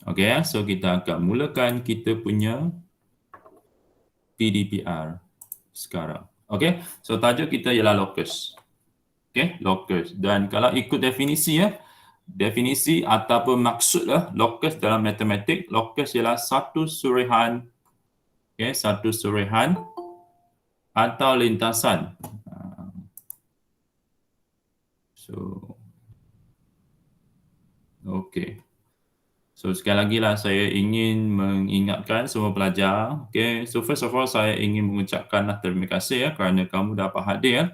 Okey, so kita akan mulakan kita punya PDPR sekarang. Okey, so tajuk kita ialah locus. Okey, locus. Dan kalau ikut definisi definisi ataupun maksudlah locus dalam matematik, locus ialah satu surehan, satu surehan atau lintasan. So, okey. So sekali lagi lah saya ingin mengingatkan semua pelajar. Okay, so first of all saya ingin mengucapkanlah terima kasih kerana kamu dapat hadir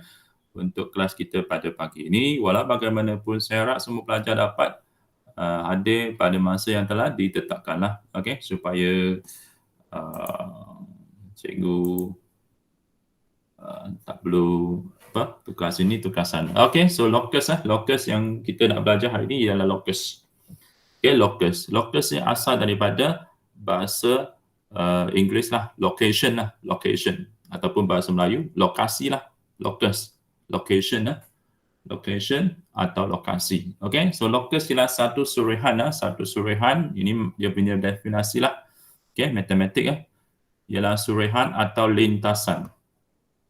untuk kelas kita pada pagi ini. Walau bagaimanapun saya harap semua pelajar dapat hadir pada masa yang telah ditetapkanlah. Okay, supaya cikgu tak perlu tukar sini tukar sana. Okay, so locus locus yang kita nak belajar hari ini ialah locus. Okay, locus. Locus ni asal daripada bahasa Inggeris lah, location ataupun bahasa Melayu, lokasi lah, locus, location location atau lokasi. Okay, so locus ialah satu surehan, ini dia punya definisi lah, okay, matematik ialah surehan atau lintasan.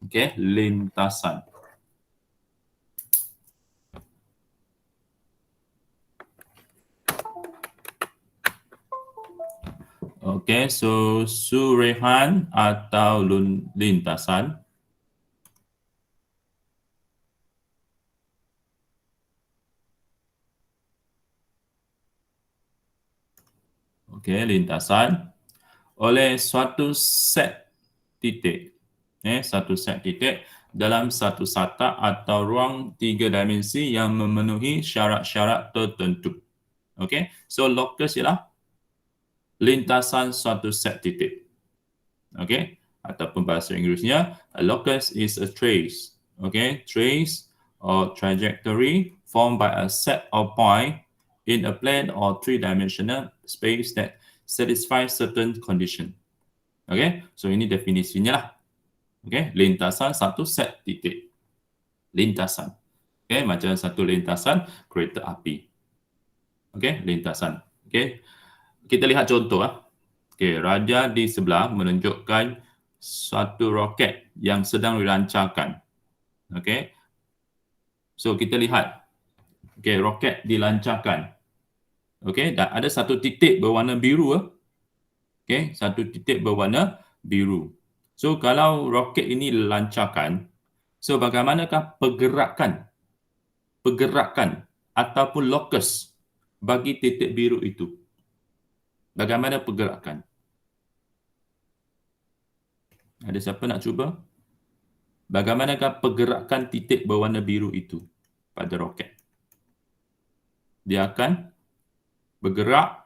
Okay, lintasan. Okey, so surehan atau lintasan. Okey, lintasan oleh suatu set titik. Satu set titik dalam satu sata atau ruang tiga dimensi yang memenuhi syarat-syarat tertentu. Okey, so locus ialah lintasan suatu set titik. Okay, ataupun bahasa Inggerisnya, a locus is a trace. Okay, trace or trajectory formed by a set of point in a plane or three-dimensional space that satisfies certain condition. Okay, so ini definisinya lah. Okay, lintasan satu set titik. Lintasan. Okay, macam satu lintasan kereta api. Okay, lintasan. Okay, kita lihat contoh Okay, raja di sebelah menunjukkan satu roket yang sedang dilancarkan. Okay, so kita lihat. Okay, roket dilancarkan. Okay, dan ada satu titik berwarna biru. Okay, satu titik berwarna biru. So kalau roket ini dilancarkan, so bagaimanakah pergerakan ataupun locus bagi titik biru itu? Bagaimana pergerakan? Ada siapa nak cuba? Bagaimanakah pergerakan titik berwarna biru itu pada roket? Dia akan bergerak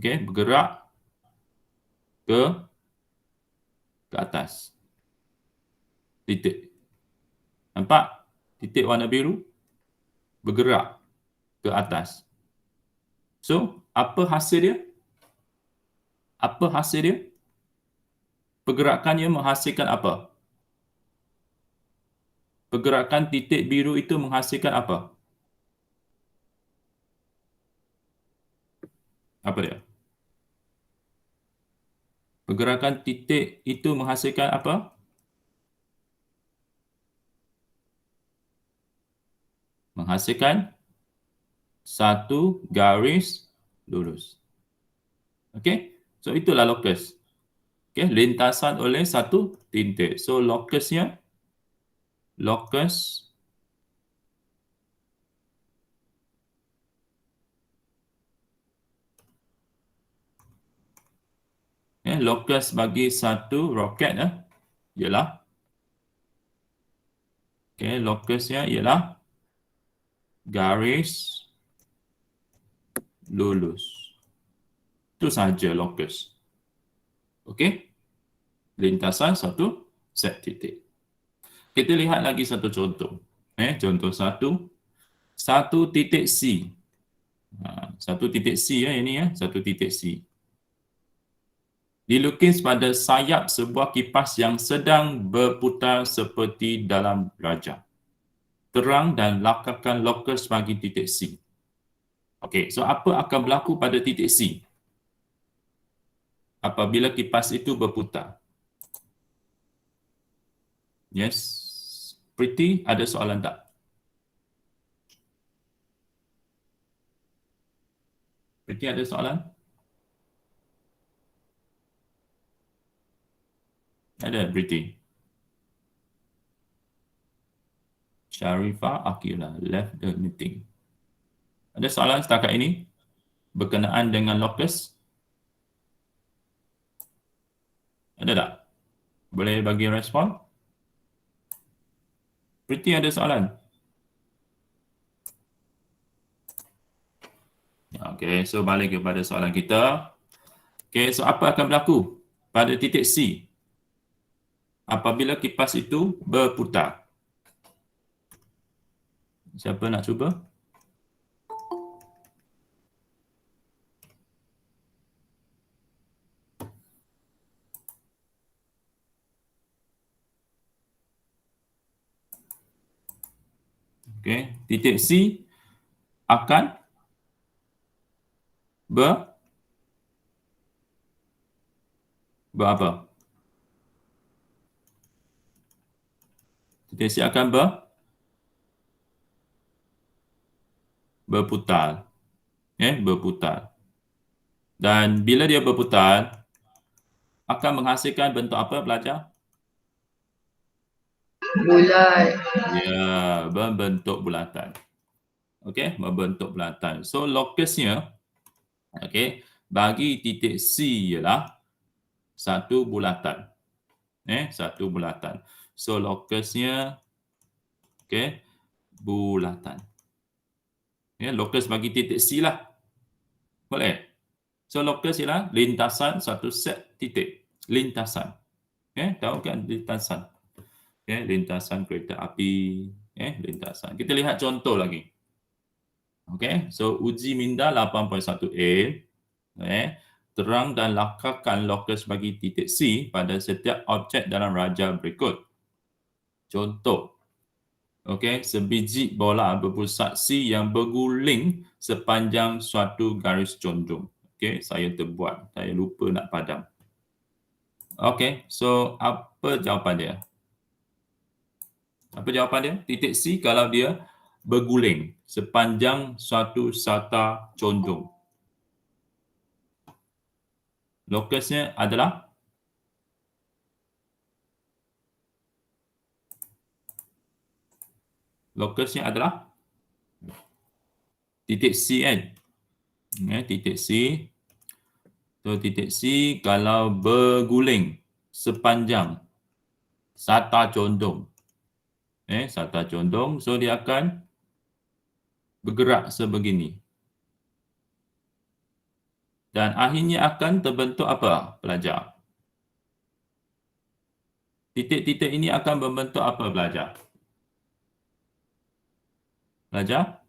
bergerak ke atas. Titik. Nampak? Titik warna biru bergerak ke atas. So, apa hasil dia? Apa hasil dia? Pergerakannya menghasilkan apa? Pergerakan titik biru itu menghasilkan apa? Apa dia? Pergerakan titik itu menghasilkan apa? Menghasilkan satu garis lurus. Okey? So, itulah locus. Okey, lintasan oleh satu titik. So, locus locus bagi satu roket ialah locusnya ialah garis lurus. Itu sahaja locus. Okey? Lintasan satu set titik. Kita lihat lagi satu contoh. Contoh satu titik C. Satu titik C ini satu titik C. Dilukis pada sayap sebuah kipas yang sedang berputar seperti dalam raja. terang dan lakarkan lokus bagi titik C. Okey, so apa akan berlaku pada titik C apabila kipas itu berputar? Yes. Pretty, ada soalan tak? Pretty, ada soalan? Ada, Pretty. Sharifah Akila left the meeting. Ada soalan setakat ini berkenaan dengan lokus? Ada tak? Boleh bagi respon? Pretty, ada soalan? Okey, so balik kepada soalan kita. Okey, so apa akan berlaku pada titik C apabila kipas itu berputar? Siapa nak cuba? Okey, titik C akan berapa? Titik C akan berputar. Berputar. Dan bila dia berputar, akan menghasilkan bentuk apa, pelajar? Bulat. Ya, berbentuk bulatan. Okey, berbentuk bulatan. So, lokusnya, okey, bagi titik C ialah satu bulatan. Satu bulatan. So, lokusnya, okey, bulatan. Lokus bagi titik C lah. Boleh? So, lokus ialah lintasan satu set titik. Lintasan. Tahu kan lintasan? Lintasan kereta api. Lintasan. Kita lihat contoh lagi. Okey, so uji minda 8.1a. Terang dan lakarkan lokus bagi titik C pada setiap objek dalam raja berikut. Contoh. Okey, sebiji bola berpusat C yang berguling sepanjang suatu garis conjung. Okey, saya terbuat. Saya lupa nak padam. Okey, so apa jawapan dia? Apa jawapan dia? Titik C kalau dia berguling sepanjang suatu sata conjung. Lokusnya adalah titik C kan? Titik C. So, titik C kalau berguling sepanjang sata condong. Sata condong. So, dia akan bergerak sebegini. Dan akhirnya akan terbentuk apa, pelajar? Titik-titik ini akan membentuk apa, pelajar? Pelajar?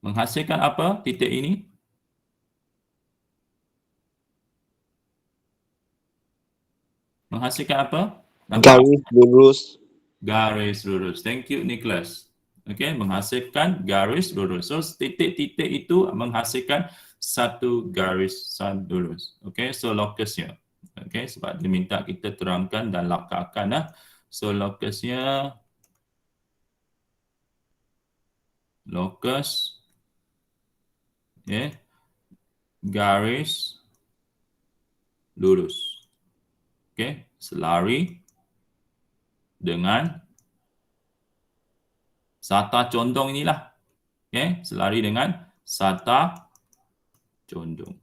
Menghasilkan apa titik ini? Menghasilkan apa? Nampak? Garis lurus. Garis lurus. Thank you, Nicholas. Okey, menghasilkan garis lurus. So, titik-titik itu menghasilkan satu garis lurus. Okey, so lokusnya. Okey, sebab dia minta kita terangkan dan lakarkan lah. So, lokusnya lokus garis lurus. Okey, selari dengan sata condong inilah. Selari dengan sata condong.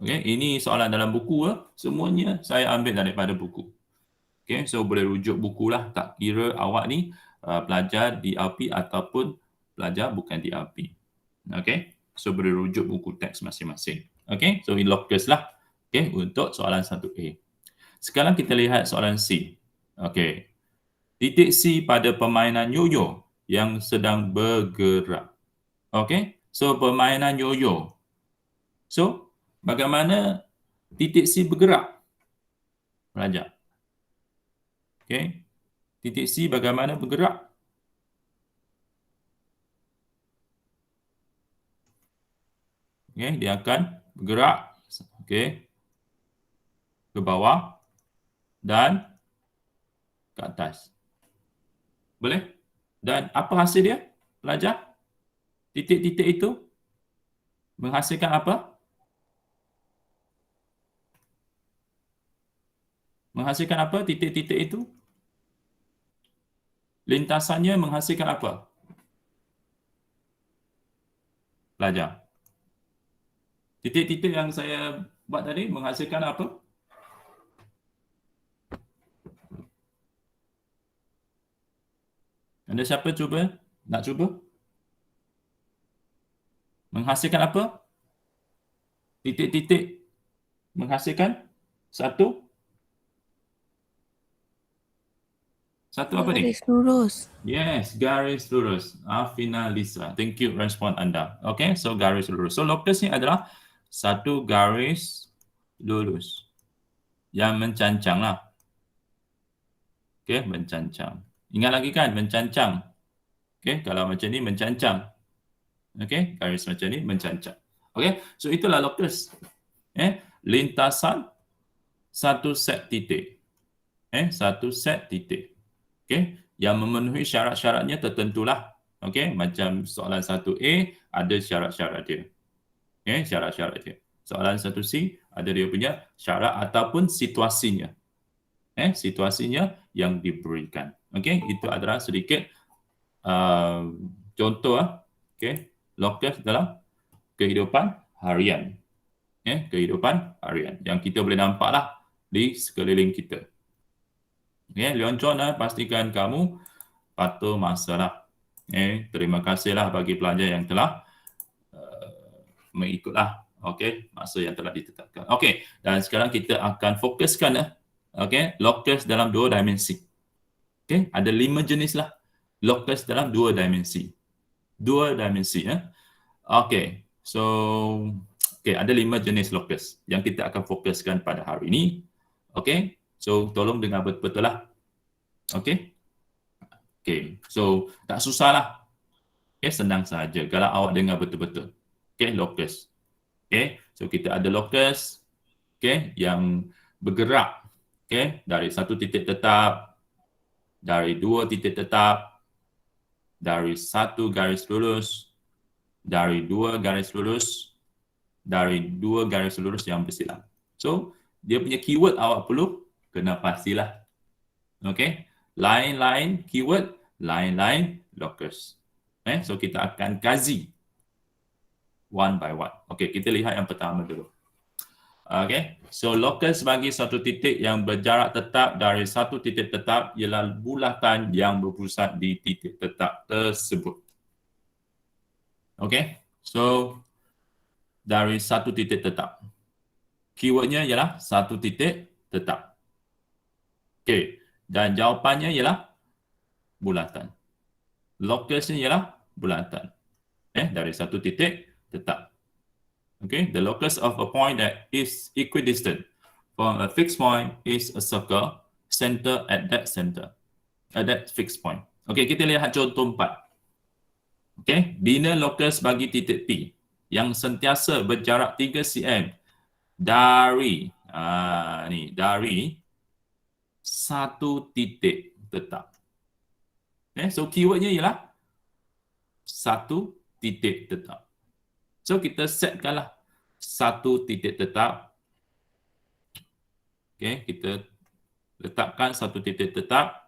Okey, ini soalan dalam buku. Semuanya saya ambil daripada buku. Okey, so boleh rujuk buku lah. Tak kira awak ni pelajar DRP ataupun pelajar bukan DRP. Okey, so boleh rujuk buku teks masing-masing. Okey, so ini lokus lah. Okey, untuk soalan 1A. Sekarang kita lihat soalan C. Okey, titik C pada permainan yoyo yang sedang bergerak. Okey, so permainan yoyo. So, bagaimana titik C bergerak? Pelajar. Okey, titik C bagaimana bergerak? Okay, dia akan bergerak okay, ke bawah dan ke atas. Boleh? Dan apa hasil dia? Pelajar? Titik-titik itu menghasilkan apa? Menghasilkan apa titik-titik itu? Lintasannya menghasilkan apa? Pelajar. Titik-titik yang saya buat tadi menghasilkan apa? Ada siapa cuba? Nak cuba? Menghasilkan apa? Titik-titik menghasilkan satu apa ni? Garis lurus. Yes, garis lurus. Afina Lisa. Thank you respon anda. Okay, so garis lurus. So locus ni adalah satu garis lurus yang mencancang lah. Okay, mencancang. Ingat lagi kan, mencancang. Okay, kalau macam ni mencancang. Okay, garis macam ni mencancang. Okay, so itulah locus. Lintasan satu set titik. Satu set titik. Okay, yang memenuhi syarat-syaratnya tertentulah. Okay, macam soalan 1A ada syarat-syarat dia. Okay, syarat-syarat dia. Soalan 1C ada dia punya syarat ataupun situasinya. Situasinya yang diberikan. Okay, itu adalah sedikit contoh. Okay, locus dalam kehidupan harian. Kehidupan harian yang kita boleh nampak lah di sekeliling kita. Leon John, pastikan kamu patuh masa lah. Terima kasihlah bagi pelajar yang telah mengikutlah masa yang telah ditetapkan. Okey, dan sekarang kita akan fokuskan locus dalam dua dimensi. Ada 5 jenis lah locus dalam dua dimensi. Dua dimensi. Okey, so ada 5 jenis locus yang kita akan fokuskan pada hari ini. Okey, so tolong dengar betul-betul lah. Okey, so tak susah lah. Senang saja kalau awak dengar betul-betul. Locus. So kita ada locus yang bergerak dari satu titik tetap, dari dua titik tetap, dari satu garis lurus, dari dua garis lurus, dari dua garis lurus yang bersilang. So, dia punya keyword awak perlu kena pastilah. Lain-lain keyword, lain-lain locus. So, kita akan kaji one by one. Kita lihat yang pertama dulu. So locus bagi satu titik yang berjarak tetap dari satu titik tetap ialah bulatan yang berpusat di titik tetap tersebut. So dari satu titik tetap. Keywordnya ialah satu titik tetap. Dan jawapannya ialah bulatan. Locusnya ialah bulatan. Dari satu titik tetap. The locus of a point that is equidistant from a fixed point is a circle center at that center, at that fixed point. Kita lihat contoh 4. Bina locus bagi titik P yang sentiasa berjarak 3 cm dari satu titik tetap. So keywordnya ialah satu titik tetap. So kita setkanlah satu titik tetap. Kita letakkan satu titik tetap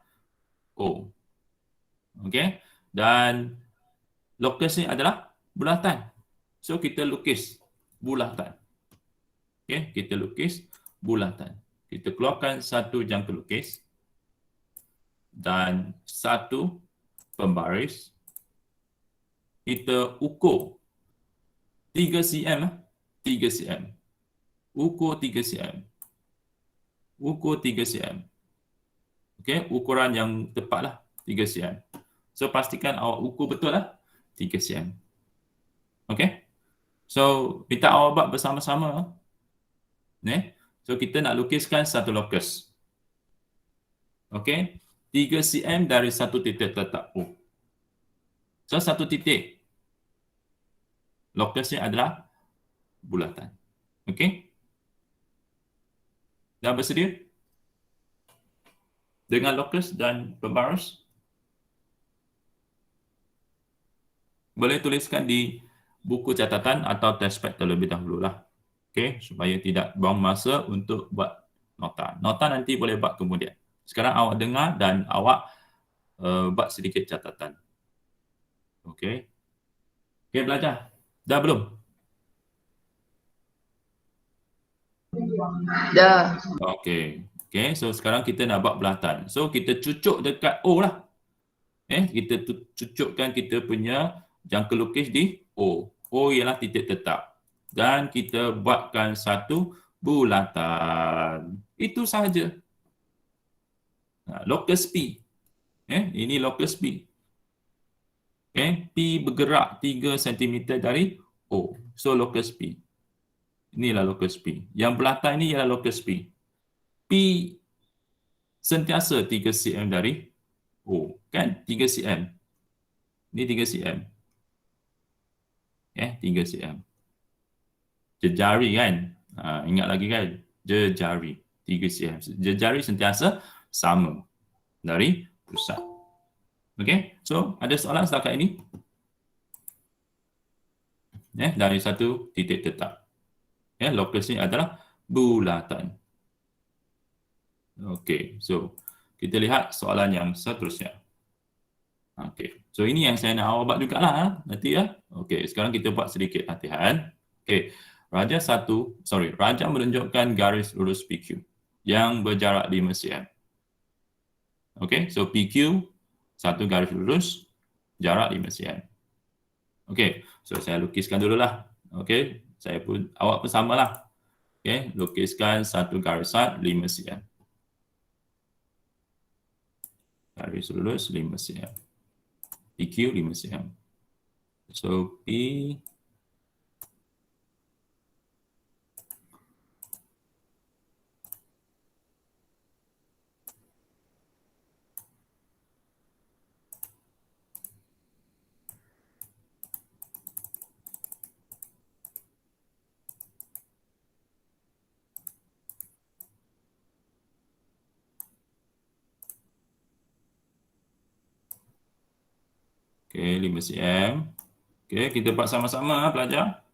O. Dan locus ni adalah bulatan. So kita lukis bulatan. Kita lukis bulatan. Kita keluarkan satu jangka lukis dan satu pembaris. Kita ukur 3 cm. 3 cm. Ukur 3 cm. Ukur 3 cm. Ukuran yang tepat lah 3 cm. So pastikan awak ukur betul lah 3 cm. So minta awak buat bersama-sama. So kita nak lukiskan satu locus. 3 cm dari satu titik tetap O. So satu titik. Locusnya adalah bulatan. Okey? Dah bersedia? Dengan locus dan pembaris? Boleh tuliskan di buku catatan atau testpad terlebih dahululah. Okey, supaya tidak buang masa untuk buat nota. Nota nanti boleh buat kemudian. Sekarang awak dengar dan awak buat sedikit catatan. Okey. Okey, belajar. Dah belum? Dah. Okey. Okey, so sekarang kita nak buat bulatan. So kita cucuk dekat O lah. Kita cucukkan kita punya jangka lukis di O. O ialah titik tetap. Dan kita buatkan satu bulatan. Itu sahaja. Locus P. Ini locus P. P bergerak 3 cm dari O. So locus P. Inilah locus P. Yang belakang ini ialah locus P. P sentiasa 3 cm dari O. Kan? 3 cm. Ini 3 cm. 3 cm. Jejari kan? Ingat lagi kan? Jejari. 3 cm. Jejari sentiasa sama dari pusat. Okey? So, ada soalan setakat ini? Dari satu titik tetap. Locus ni adalah bulatan. Okey, so kita lihat soalan yang seterusnya. Okey, so ini yang saya nak awak buat jugalah nanti ya. Okey, sekarang kita buat sedikit latihan. Okey, Raja menunjukkan garis lurus PQ yang berjarak 5 cm. Okey, so PQ satu garis lurus jarak 5 cm. Okey, so saya lukiskan dululah. Okey, awak pun samalah. Okey, lukiskan satu garisan 5 cm. Garis lurus 5 cm. PQ 5 cm. So P Okey, 5 cm. Okey, kita buat sama-sama pelajar.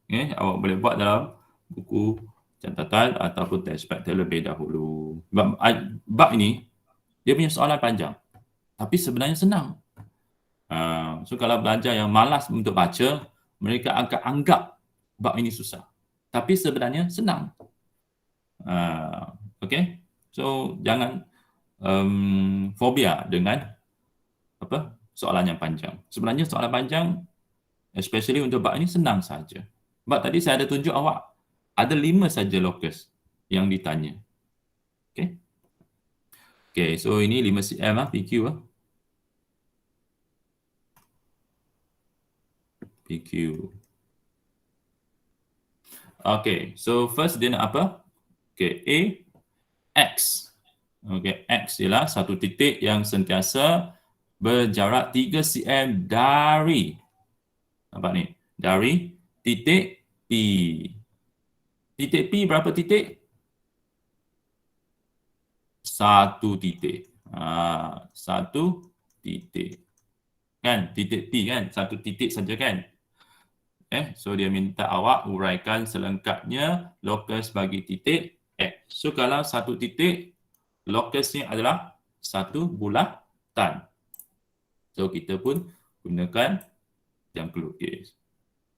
Okey, awak boleh buat dalam buku catatan ataupun testpad terlebih dahulu. Bab ini dia punya soalan panjang. Tapi sebenarnya senang. So kalau belajar yang malas untuk baca, mereka akan anggap bab ini susah. Tapi sebenarnya senang. Okey. So jangan fobia dengan soalan yang panjang. Sebenarnya soalan panjang especially untuk bab ini senang saja. Bab tadi saya ada tunjuk awak ada 5 saja locus yang ditanya. Okey. Okey, so ini 5 cm PQ PQ. Okey, so first dia nak apa? Okey, X. Okey, X ialah satu titik yang sentiasa berjarak 3 cm dari, nampak ni, dari titik P. Titik P berapa titik? Satu titik. Satu titik. Kan? Titik P kan? Satu titik saja kan? So dia minta awak uraikan selengkapnya locus bagi titik X. So kalau satu titik, locusnya adalah satu bulatan. So kita pun gunakan jangka lukis.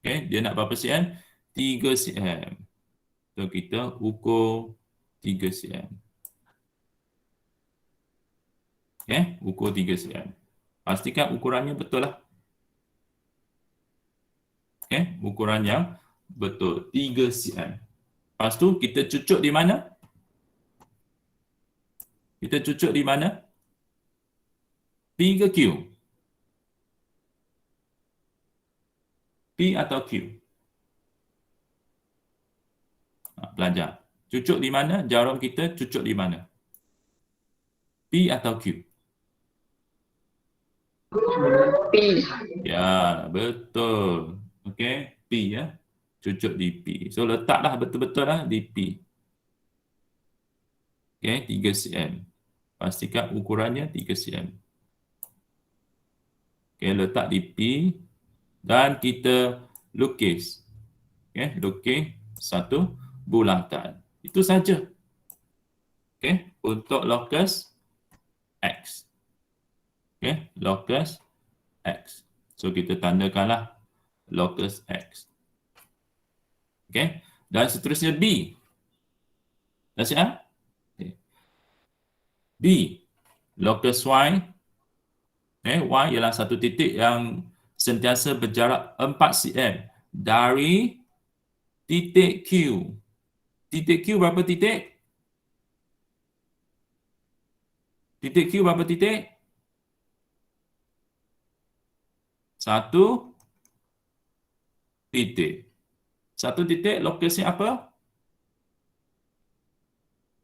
Dia nak berapa cm? 3 cm. So kita ukur 3 cm. Ukur 3 cm. Pastikan ukurannya betul lah. Ukuran yang betul 3 cm. Lepas tu kita cucuk di mana? Kita cucuk di mana? P ke Q? P atau Q? Belajar. Cucuk di mana? Jarum kita cucuk di mana? P atau Q? P. Ya, betul. Okey, P ya. cucuk di P. So letaklah betul-betul lah di P. Okey, 3 cm. Pastikan ukurannya 3 cm. Okey, letak di P dan kita lukis. Okey, lukis satu bulatan. Itu saja. Okey, untuk locus X. Okey, locus X. So kita tandakanlah locus X. Okey, dan seterusnya B. Dah siap? Okay. B, locus Y. Y ialah satu titik yang sentiasa berjarak 4 cm dari titik Q. Titik Q berapa titik? Titik Q berapa titik? Satu titik. Satu titik lokasnya apa?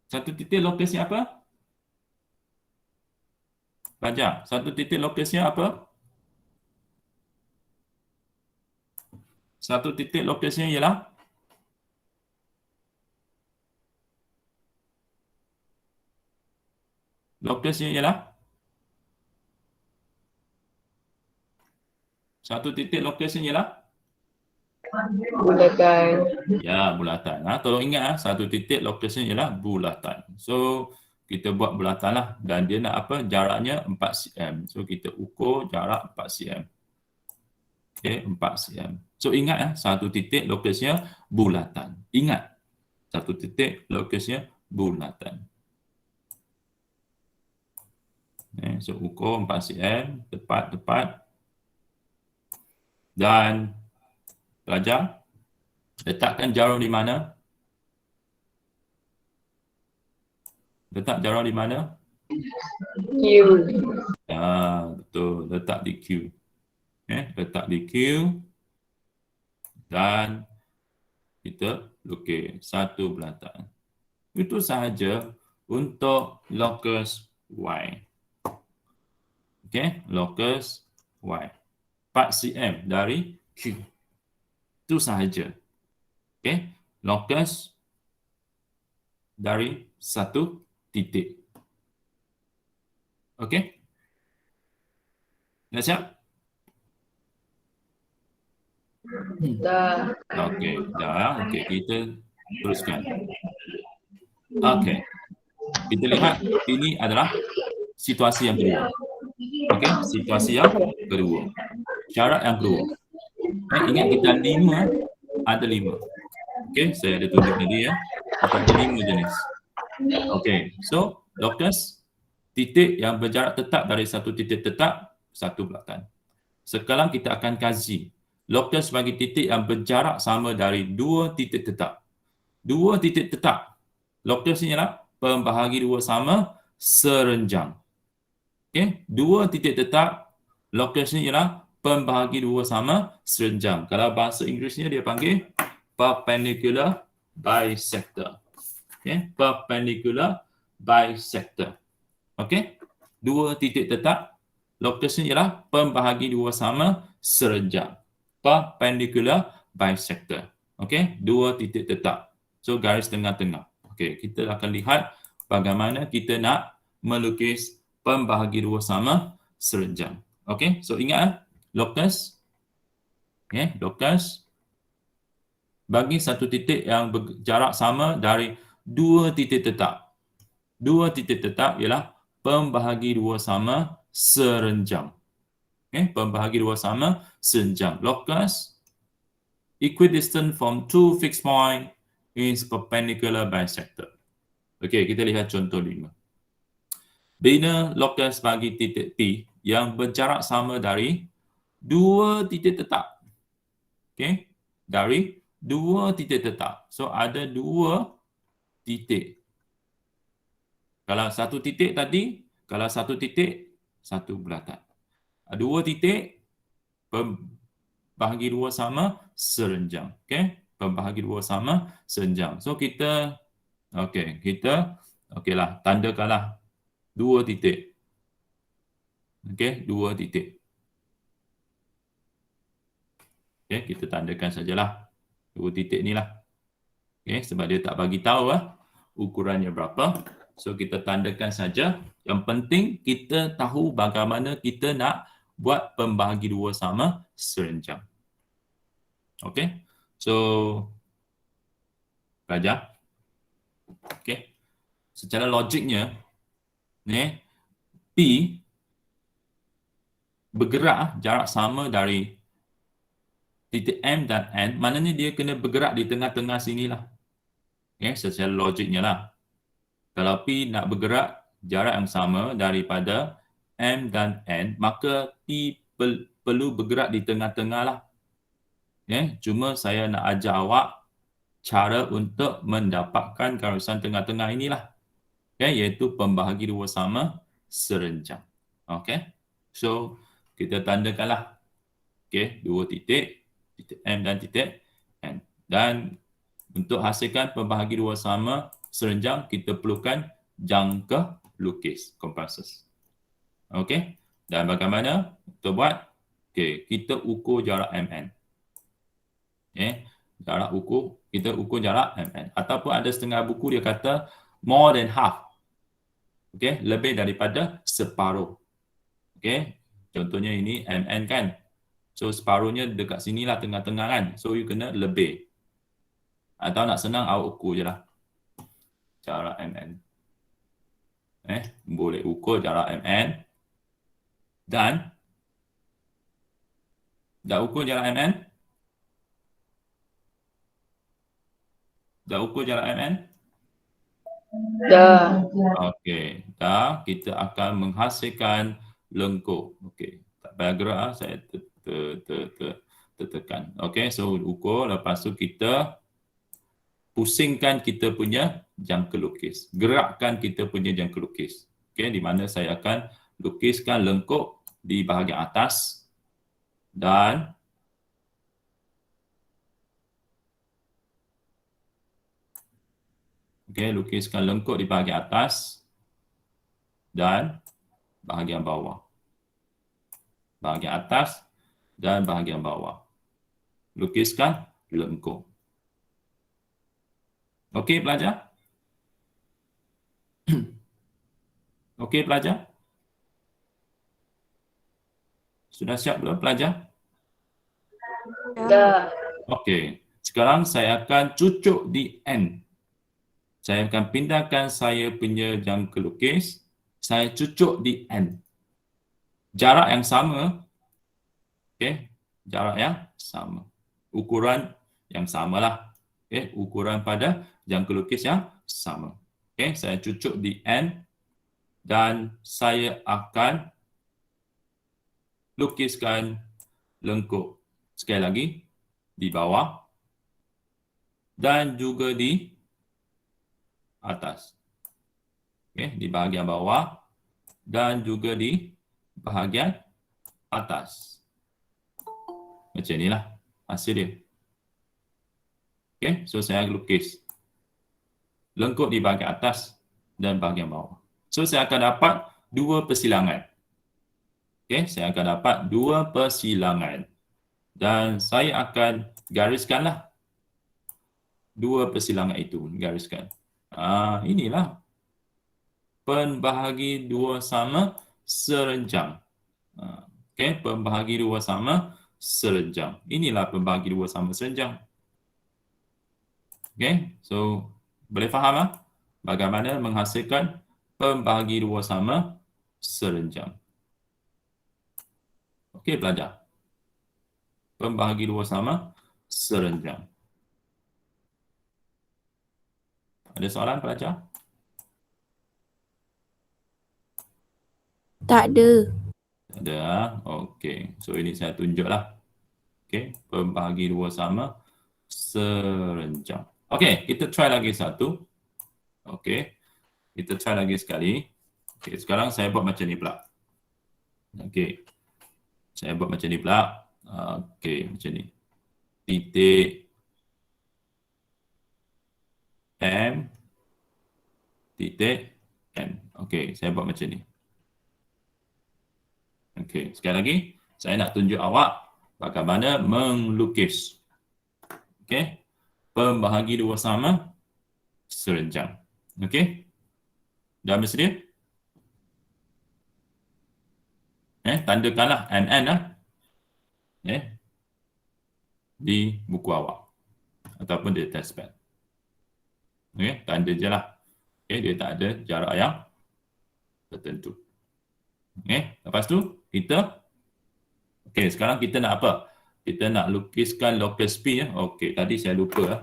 Satu titik lokasnya apa? Pelajar, satu titik lokasnya apa? Satu titik lokasnya ialah satu titik lokasnya ialah Bulatan. ya bulatan. Tolong ingat satu titik lokasnya ialah bulatan. So kita buat bulatan lah dan dia nak apa? Jaraknya 4 cm. So kita ukur jarak 4 cm. Okey, 4 cm. So ingat satu titik lokasnya bulatan. Ingat satu titik lokasnya bulatan. So ukur 4 cm tepat. Dan pelajar letakkan jarum di mana? Letak jarum di mana? Q. Betul. Letak di Q. Letak di Q. Dan kita lukis satu bulatan. Itu sahaja untuk locus Y. Okey, locus Y. 4 cm dari Q. Itu sahaja. Okey, locus dari satu titik. Okey? Dah siap? Dah. Okey, dah. Okey, kita teruskan. Okey. Kita lihat ini adalah situasi yang kedua. Okey, situasi yang kedua. Syarat yang kedua. Ingat kita ada 5. Okey, saya ada tunjuk tadi ya. Kita ada 5 jenis. Okey, so locus titik yang berjarak tetap dari satu titik tetap, satu bulatan. Sekarang kita akan kaji locus bagi titik yang berjarak sama dari 2 titik tetap. 2 titik tetap. Locusnya ialah pembahagi 2 sama serenjang. Okey, 2 titik tetap locusnya ialah pembahagi 2 sama serenjang. Kalau bahasa Inggerisnya dia panggil perpendicular bisector. Okey, perpendicular bisector. Okey, 2 titik tetap locusnya ialah pembahagi 2 sama serenjang. Perpendicular bisector. Okey, 2 titik tetap. So garis tengah-tengah. Okey, kita akan lihat bagaimana kita nak melukis pembahagi 2 sama serenjang. Okey, so ingat locus. Okey, locus bagi satu titik yang berjarak sama dari 2 titik tetap. 2 titik tetap ialah pembahagi 2 sama serenjang. Pembahagi 2 sama serenjang. Locus equidistant from 2 fixed point is perpendicular bisector. Okey, kita lihat contoh 5. Bina locus bagi titik P yang berjarak sama dari 2 titik tetap. Okey, dari 2 titik tetap. So ada 2 titik. Kalau satu titik tadi, kalau satu titik, satu bulatan. 2 titik, pembahagi 2 sama serenjang. Okey, pembahagi 2 sama serenjang. So kita, okeylah, tandakanlah 2 titik. Okey, 2 titik. Okey, kita tandakan sajalah. Dua titik ni lah. Okay, sebab dia tak bagi tahu ukurannya berapa. So kita tandakan saja. Yang penting kita tahu bagaimana kita nak buat pembahagi dua sama serenjang. Okay. So pelajar. Okay. Secara logiknya ni P bergerak jarak sama dari titik M dan N, maknanya dia kena bergerak di tengah-tengah sinilah. Okay, secara logiknya lah. Kalau P nak bergerak jarak yang sama daripada M dan N, maka P perlu bergerak di tengah-tengah lah. Okay, cuma saya nak ajar awak cara untuk mendapatkan gariskan tengah-tengah inilah. Okay, iaitu pembahagi dua sama serenjang. Okay, so kita tandakanlah. Okay, dua titik, titik M dan titik N. Dan untuk hasilkan pembahagi dua sama serenjang, kita perlukan jangka lukis, compasses. Okey. Dan bagaimana kita buat? Okey, kita ukur jarak MN. Okey, kita ukur jarak MN. Ataupun ada setengah buku dia kata more than half. Okey, lebih daripada separuh. Okey, contohnya ini MN kan. So separuhnya dekat sinilah tengah-tengah kan. So you kena lebih. Atau nak senang awak ukur je lah jarak MN. Boleh ukur jarak MN. Dan dah ukur jarak MN? Dah ukur jarak MN? Dah. Okey, dah. Kita akan menghasilkan lengkuk. Okey, tak payah gerak, saya tertekan. Okey, so ukur, lepas tu kita pusingkan kita punya jangka lukis. Gerakkan kita punya jangka lukis. Okey, di mana saya akan lukiskan lengkuk di bahagian atas dan lukiskan lengkuk di bahagian atas dan bahagian bawah. Bahagian atas dan bahagian bawah. Lukiskan lengkuk. Okey pelajar? Okey pelajar? Sudah siap belum pelajar? Dah. Okey. Sekarang saya akan cucuk di N. Saya akan pindahkan saya punya jangka lukis. Saya cucuk di N. Jarak yang sama. Okey. Jarak yang sama. Ukuran yang samalah. Okey. Ukuran pada jangka lukis yang sama. Okey. Saya cucuk di N. Dan saya akan lukiskan lengkuk. Sekali lagi. Di bawah. Dan juga di atas. Okay, di bahagian bawah dan juga di bahagian atas. Macam inilah hasil dia. Okay, so saya lukis lengkuk di bahagian atas dan bahagian bawah. So saya akan dapat dua persilangan. Okay, saya akan dapat dua persilangan. Dan saya akan gariskanlah dua persilangan itu. Gariskan. Inilah pembahagi dua sama serenjang. Okey, pembahagi dua sama serenjang. Inilah pembahagi dua sama serenjang. Okey, so boleh faham bagaimana menghasilkan pembahagi dua sama serenjang. Okey pelajar. Pembahagi dua sama serenjang. Ada soalan pelajar? Tak ada. Ada. Okey. So ini saya tunjuklah. Okey, pembahagi dua sama serenjang. Okey, kita try lagi satu. Okey. Kita try lagi sekali. Okey, sekarang saya buat macam ni pula. Okey. Saya buat macam ni pula. Okey, macam ni. Titik M titik M. Okey, saya buat macam ni. Okey, sekali lagi saya nak tunjuk awak bagaimana melukis. Okey, pembahagi dua sama serenjang. Okey? Dah bersedia? Tandakanlah NN lah. Di buku awak ataupun di testpad. Okey, tanda je lah. Okey, dia tak ada jarak yang tertentu. Okey, lepas tu kita sekarang kita nak apa? Kita nak lukiskan locus P ya. Okey, tadi saya lupa lah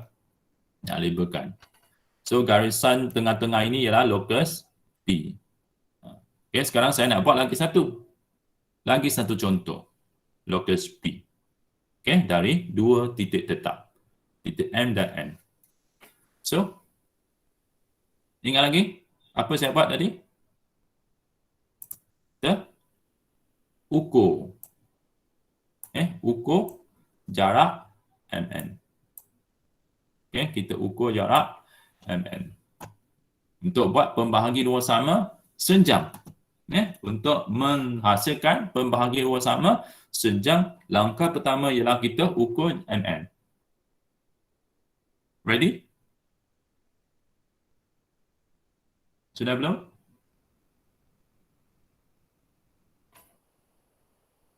nak labelkan. So garisan tengah-tengah ini ialah locus P. Okey, sekarang saya nak buat lagi satu contoh locus P. Okey, dari dua titik tetap. Titik M dan N. So, ingat lagi apa saya buat tadi? Kita ukur. Ukur jarak MN. Okey, kita ukur jarak MN. Untuk buat pembahagi dua sama senjang. Untuk menghasilkan pembahagi dua sama senjang, langkah pertama ialah kita ukur MN. Ready? Sudah belum?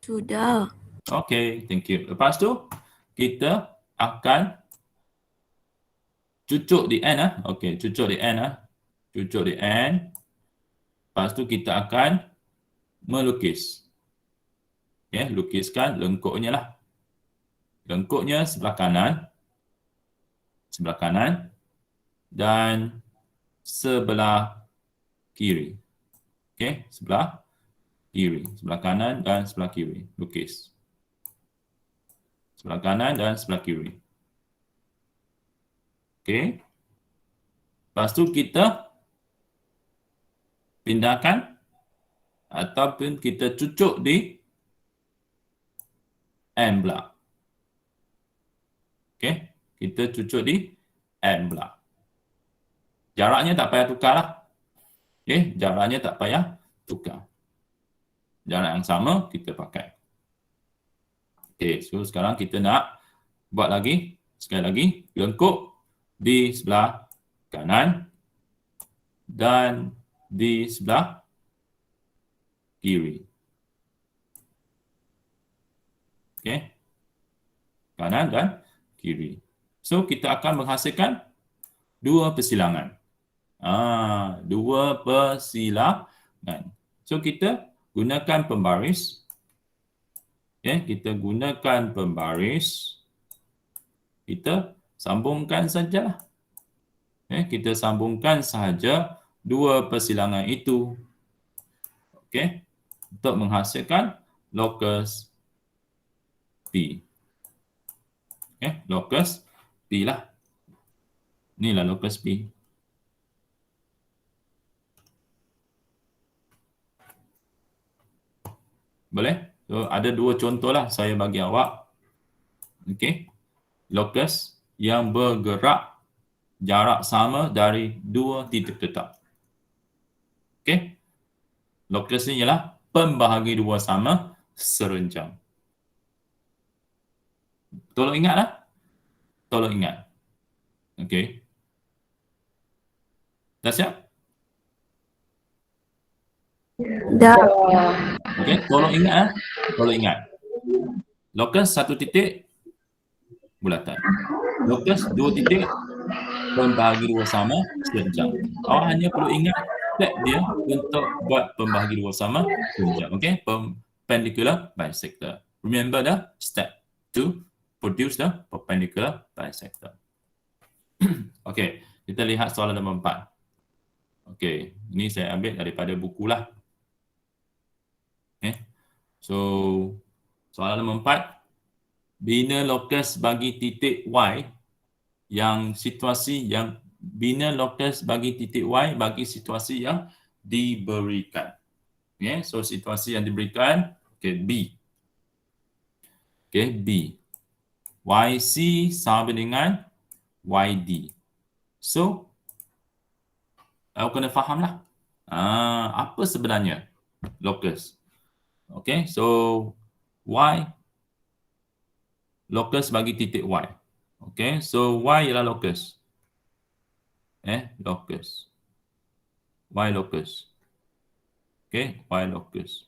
Sudah. Okey, thank you. Lepas tu, kita akan cucuk di N. Okey, cucuk di N. Cucuk di N. Lepas tu kita akan melukis. Lukiskan lengkuknya lah. Lengkuknya sebelah kanan dan sebelah kiri. Sebelah kiri. Sebelah kanan dan sebelah kiri. Lukis. Sebelah kanan dan sebelah kiri. Okey. Lepas tu kita pindahkan ataupun kita cucuk di N pula. Okey. Kita cucuk di N pula. Jaraknya tak payah tukar lah. Okey. Jaraknya tak payah tukar. Jarak yang sama kita pakai. Okey. So sekarang kita nak buat lagi. Sekali lagi. Lengkuk di sebelah kanan dan di sebelah kiri. Okey. Kanan dan kiri. So, kita akan menghasilkan dua persilangan. Dua persilangan. So, kita gunakan pembaris. Kita gunakan pembaris. Kita sambungkan sajalah. Kita sambungkan sahaja dua persilangan itu. Okey. Untuk menghasilkan locus P. Locus P lah. Inilah locus P. Boleh? So, ada dua contoh lah saya bagi awak. Okey. Locus yang bergerak jarak sama dari dua titik tetap. Okey. Locus ni ialah pembahagi dua sama serenjang. Tolong ingatlah. Tolong ingat. Okey. Dah siap? Dah. Okey, tolong ingat. Tolong ingat. Locus satu titik bulatan. Locus dua titik pembahagi dua sama serenjang. Awak hanya perlu ingat step dia untuk buat pembahagi dua sama serenjang. Okey, perpendicular bisector. Remember the step to produce the perpendicular bisector. Okey, kita lihat soalan nombor 4. Okey, ini saya ambil daripada buku lah. So, soalan nombor 4. Bina locus bagi titik Y yang situasi yang bina locus bagi titik Y bagi situasi yang diberikan. So situasi yang diberikan, B. B. YC sama dengan YD. So, awak kena fahamlah. Apa sebenarnya locus? So Y locus bagi titik Y. Okay, so Y ialah locus. Locus. Y locus. Okay, Y locus.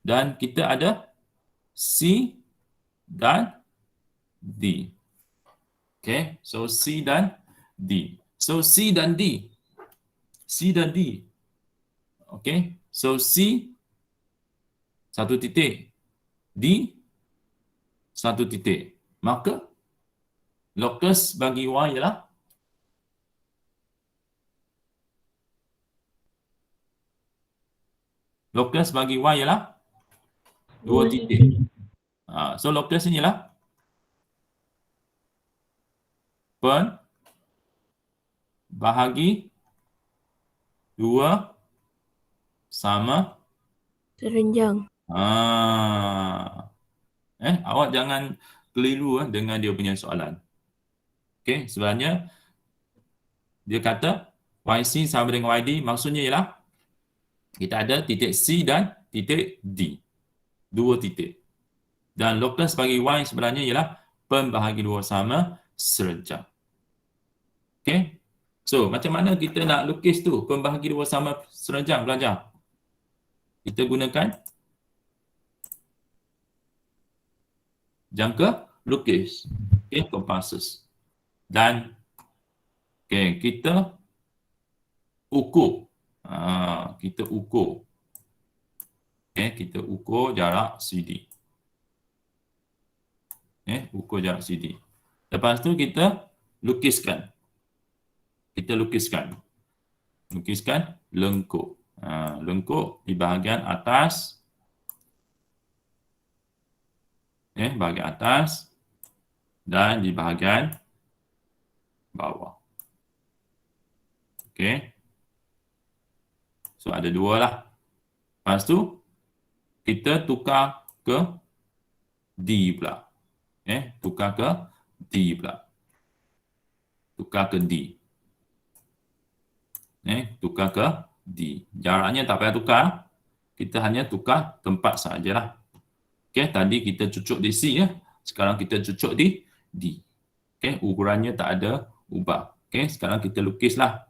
Dan kita ada C dan D. Okay, so C dan D. So C dan D. C dan D. Okay, so C satu titik. D satu titik. Maka locus bagi Y ialah locus bagi Y ialah dua titik. So locus ini ialah pen bahagi dua sama Serenjang. Awak jangan keliru dengan dia punya soalan. Okey, sebenarnya dia kata YC sama dengan YD, maksudnya ialah kita ada titik C dan titik D. Dua titik. Dan locus bagi Y sebenarnya ialah pembahagi dua sama serenjang. Okey. So, macam mana kita nak lukis tu pembahagi dua sama serenjang, belajar? Kita gunakan jangka lukis. Okey, compasses. Dan kita ukur. Kita ukur. Kita ukur jarak CD. Ukur jarak CD. Lepas tu kita lukiskan. Lukiskan lengkuk. Lengkuk di bahagian atas. Bahagian atas dan di bahagian bawah. Okey. So ada dua lah. Lepas tu kita tukar ke D pula. Tukar ke D pula. Tukar ke D. Tukar ke D. Jaraknya tak payah tukar. Kita hanya tukar tempat sajalah. Okey, tadi kita cucuk di C ya. Sekarang kita cucuk di D. Okey, ukurannya tak ada ubah. Okey, sekarang kita lukislah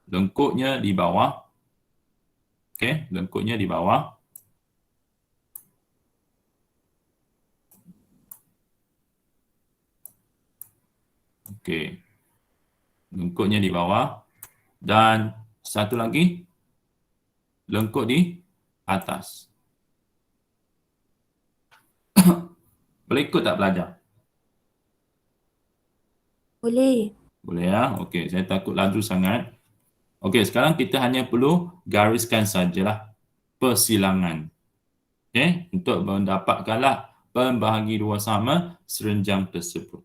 lengkuknya di bawah. Okey, lengkuknya di bawah. Okey. Lengkuknya di bawah dan satu lagi lengkuk di atas. Boleh ikut tak belajar? Boleh. Boleh ya? Okey, saya takut laju sangat. Okey, sekarang kita hanya perlu gariskan sajalah persilangan. Okey, untuk mendapatkanlah pembahagi dua sama serenjang tersebut.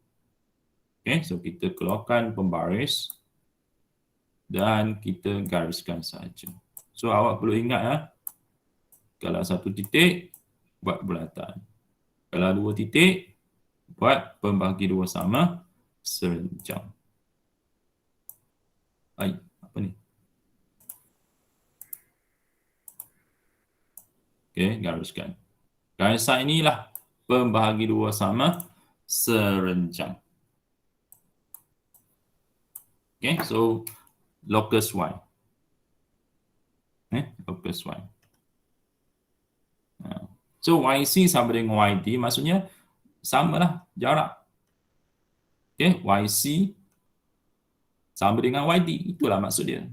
Okey, so kita keluarkan pembaris dan kita gariskan saja. So awak perlu ingat ya, kalau satu titik buat bulatan. Kalau dua titik buat pembahagi dua sama serenjang. Apa ni? Okey, gariskan. Garisan inilah pembahagi dua sama serenjang. Okay, so locus Y. Locus Y. So YC sama dengan YD, maksudnya samalah jarak. Okay, YC sama dengan YD, itulah maksud dia.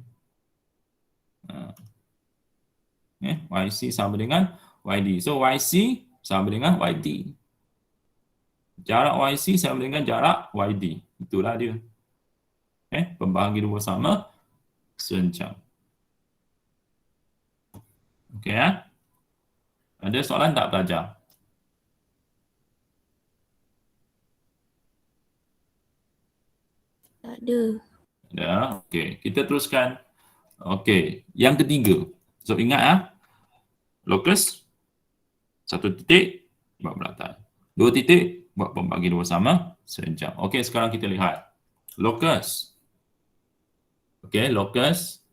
YC sama dengan YD. So YC sama dengan YD. Jarak YC sama dengan jarak YD. Itulah dia. Pembahagi dua sama serenjang. Okey ya. Ada soalan tak pelajar? Tak ada. Ada. Okey, kita teruskan. Okey, yang ketiga. So ingat ya. Locus satu titik buat bulatan. Dua titik buat pembahagi dua sama serenjang. Okey, sekarang kita lihat locus. Okey, locus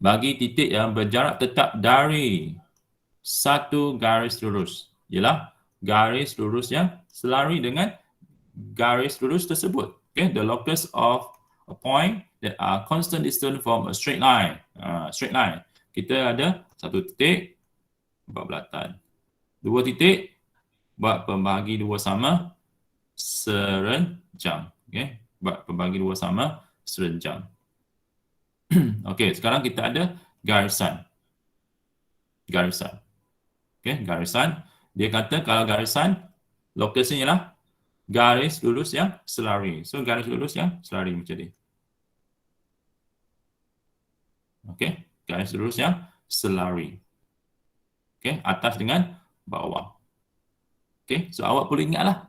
bagi titik yang berjarak tetap dari satu garis lurus. Ialah garis lurus yang selari dengan garis lurus tersebut. Okay, the locus of a point that are constant distance from a straight line. Straight line. Kita ada satu titik buat belatan. Dua titik buat pembahagi dua sama serenjang. Okay, buat pembahagi dua sama serenjang. Okey, sekarang kita ada garisan. Garisan. Okey, garisan. Dia kata kalau garisan, lokasinya ialah garis lurus yang selari. So, garis lurus yang selari macam ni. Okey, garis lurus yang selari. Okey, atas dengan bawah. Okey, so awak perlu ingatlah.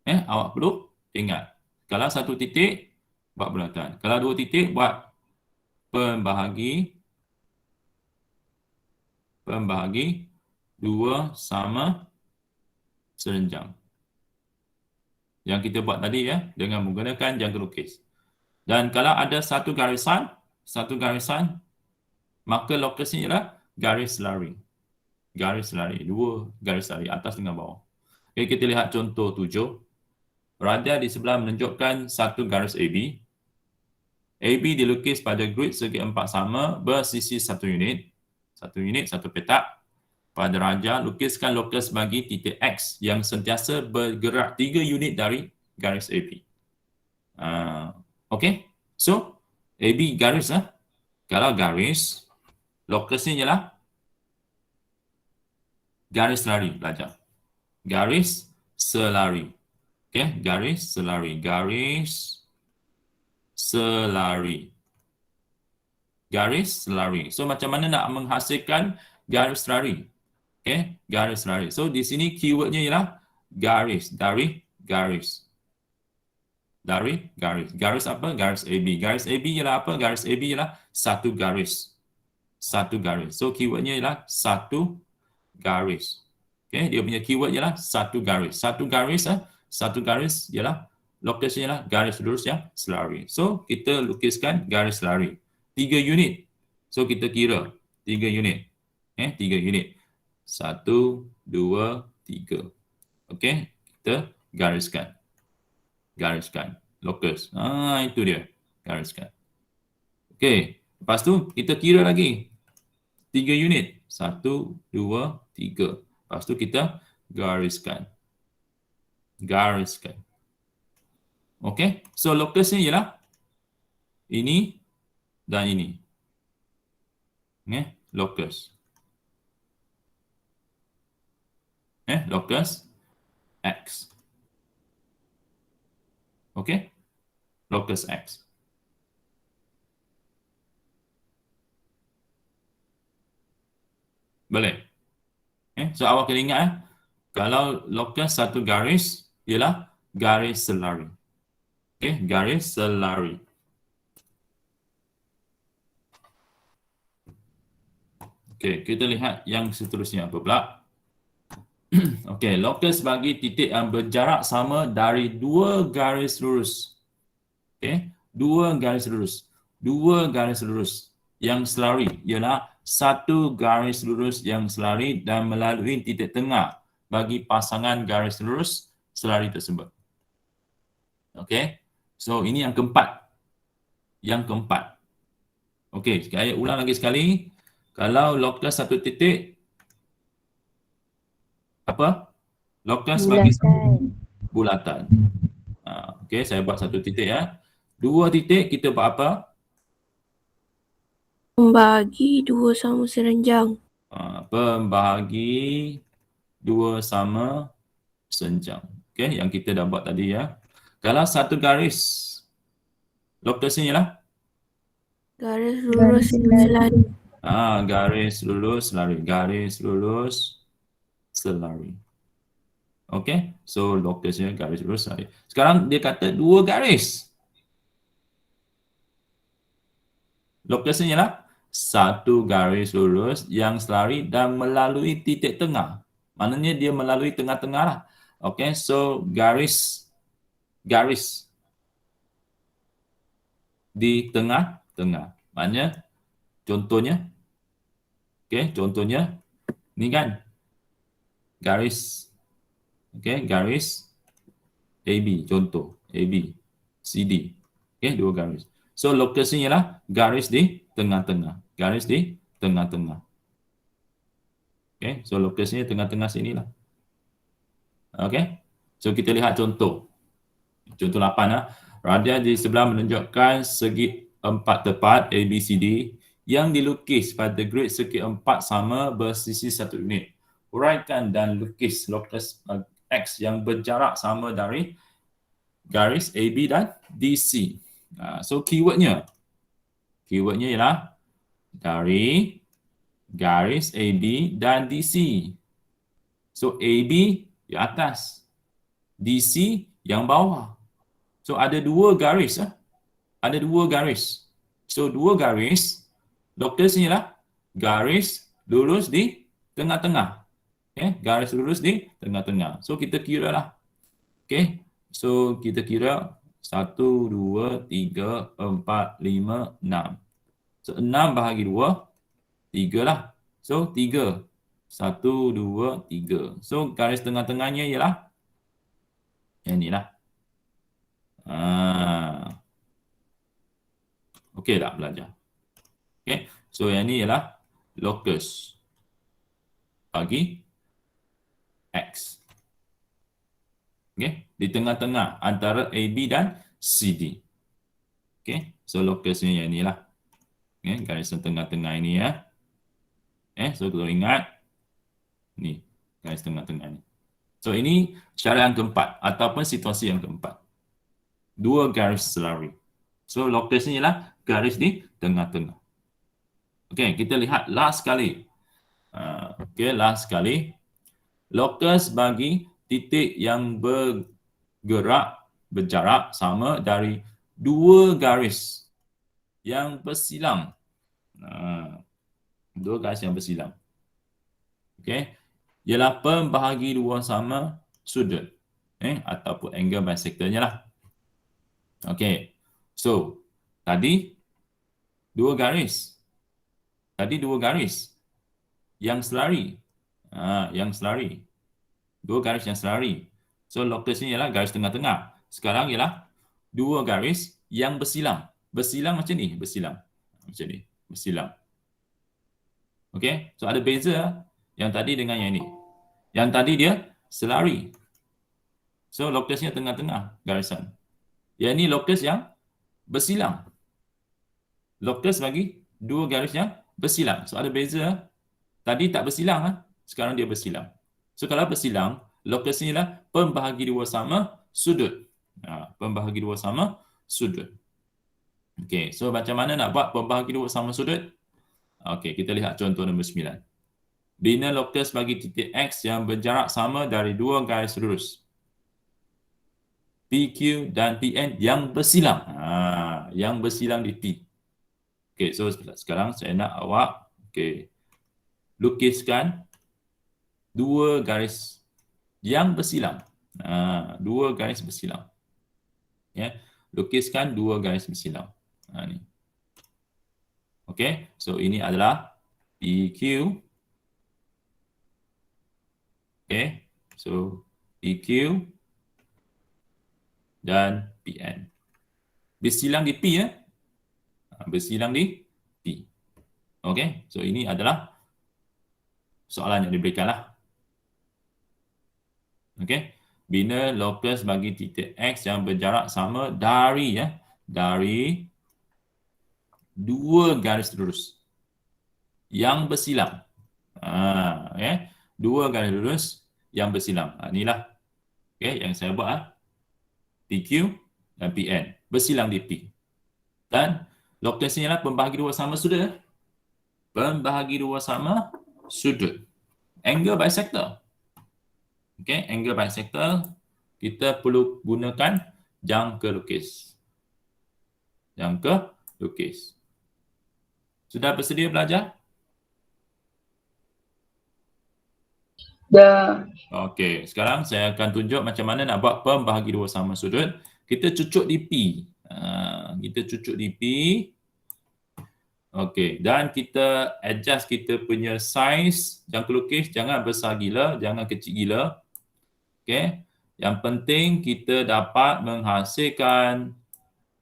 Awak perlu ingat. Kalau satu titik, buat bulatan. Kalau dua titik, buat pembahagi dua sama serenjang. Yang kita buat tadi ya, dengan menggunakan jangka lukis. Dan kalau ada satu garisan, maka lokasinya ialah garis selari. Garis selari, dua garis selari, atas dengan bawah. Okay, kita lihat contoh 7. Radia di sebelah menunjukkan satu garis AB. AB dilukis pada grid segi empat sama bersisi satu unit. Satu unit, satu petak. Pada raja, lukiskan lokus bagi titik X yang sentiasa bergerak 3 unit dari garis AB. Okey, so AB garis lah. Kalau garis, lokusnya ialah garis selari, belajar. Garis selari. Okey, garis selari. Garis selari. Garis selari. So, macam mana nak menghasilkan garis selari? Okay, garis selari. So, di sini keywordnya ialah garis. Dari garis. Dari garis. Garis apa? Garis AB. Garis AB ialah apa? Garis AB ialah satu garis. Satu garis. So, keywordnya ialah satu garis. Okay, dia punya keyword ialah satu garis. Satu garis ialah lokasinya ialah garis lurus yang selari. So, kita lukiskan garis selari. 3 unit. So, kita kira 3 unit. 3 unit. 1, 2, 3. Okey, kita gariskan. Gariskan. Lokus. Itu dia. Gariskan. Okey, lepas tu kita kira lagi. 3 unit. 1, 2, 3. Lepas tu kita gariskan. Gariskan. Okey, so lokusnya ialah ini dan ini. Lokus. Lokus X. Okey? Lokus X. Boleh? So, awak kena ingat kalau lokus satu garis ialah garis selari. Okey, garis selari. Okey, kita lihat yang seterusnya apa pula. Okey, lokus bagi titik yang berjarak sama dari dua garis lurus. Okey, dua garis lurus. Dua garis lurus yang selari ialah satu garis lurus yang selari dan melalui titik tengah bagi pasangan garis lurus selari tersebut. Okey, so ini yang keempat. Yang keempat. Okey, saya ulang lagi sekali. Kalau lokus satu titik, apa? Lokus bagi bulatan. Okey, saya buat satu titik ya. Dua titik kita buat apa? Membagi dua sama serenjang. Pembahagi dua sama serenjang. Okey, yang kita dah buat tadi ya. Kalau satu garis, lokusnya ialah? Garis lurus selari. Garis lurus selari. Garis lurus selari. Okey, so lokusnya garis lurus selari. Sekarang dia kata dua garis. Lokusnya ialah satu garis lurus yang selari dan melalui titik tengah. Maknanya dia melalui tengah-tengah lah. Okey, so garis di tengah-tengah. Maknanya contohnya, okey, contohnya ni kan garis, okey, garis AB, contoh AB, CD. Okey, dua garis. So lokasinya ialah garis di tengah-tengah. Garis di tengah-tengah. Okey, so lokasinya tengah-tengah sinilah. Okey. So kita lihat contoh. Contoh 8 lah. Radia di sebelah menunjukkan segi empat tepat ABCD yang dilukis pada grid segi empat sama bersisi 1 unit. Uraikan dan lukis lokus X yang berjarak sama dari garis AB dan DC. So keywordnya ialah dari garis AB dan DC. So AB di atas, DC yang bawah. So ada dua garis. Ada dua garis. So dua garis, lokasinya ialah garis lurus di tengah-tengah. Okay? Garis lurus di tengah-tengah. So kita kira lah. Okay? So kita kira 1, 2, 3, 4, 5, 6. So 6 bahagi 2, 3 lah. So 3. 1, 2, 3. So garis tengah-tengahnya ialah yang ni lah. Okey tak belajar? Okay. So yang ni ialah locus bagi X. Okay. Di tengah-tengah antara AB dan CD. Okay. So locusnya yang ni lah. Okay. Garis tengah-tengah ini ya. So kalau ingat, ni garis tengah-tengah ni. So ini cara yang keempat ataupun situasi yang keempat. Dua garis selari. So locusnya ialah garis di tengah-tengah. Okey, kita lihat last sekali. Okey, last sekali. Locus bagi titik yang berjarak sama dari dua garis yang bersilang. Dua garis yang bersilang. Okey, ialah pembahagi dua sama sudut. Ataupun angle bisectornya lah. Okey. So, tadi dua garis. Yang selari. Yang selari. Dua garis yang selari. So, locusnya ialah garis tengah-tengah. Sekarang ialah dua garis yang bersilang. Bersilang macam ni. Bersilang. Macam ni. Bersilang. Okey. So, ada beza yang tadi dengan yang ni. Yang tadi dia selari. So, locusnya tengah-tengah garisan. Yang ni locus yang bersilang. Locus bagi dua garis yang bersilang. So, ada beza. Tadi tak bersilang. Sekarang dia bersilang. So, kalau bersilang, locusnya ialah pembahagi dua sama sudut. Pembahagi dua sama sudut. Okey, so macam mana nak buat pembahagi dua sama sudut? Okey, kita lihat contoh nombor 9. Bina locus bagi titik X yang berjarak sama dari dua garis lurus. PQ dan PN yang bersilang. Yang bersilang di P. Okey, so sekarang saya nak awak lukiskan dua garis yang bersilang. Dua garis bersilang. Lukiskan dua garis bersilang. Ni. Okey, so ini adalah PQ. Okey, so PQ dan PN. Bersilang di P ya. Bersilang di P. Okey, so ini adalah soalan yang diberikanlah. Okey, bina locus bagi titik X yang berjarak sama dari dua garis lurus yang bersilang. Dua garis lurus yang bersilang. Inilah yang saya buat. PQ dan PN bersilang di P. Dan lokasinya adalah pembahagi dua sama sudut. Pembahagi dua sama sudut. Angle bisector. Okey, angle bisector kita perlu gunakan jangka lukis. Jangka lukis. Sudah bersedia belajar? Dah. Okey, sekarang saya akan tunjuk macam mana nak buat pembahagi dua sama sudut. Kita cucuk di P. Kita cucuk di P. Okey, dan kita adjust kita punya size jangka lukis. Jangan besar gila, jangan kecil gila. Okey, Yang penting kita dapat menghasilkan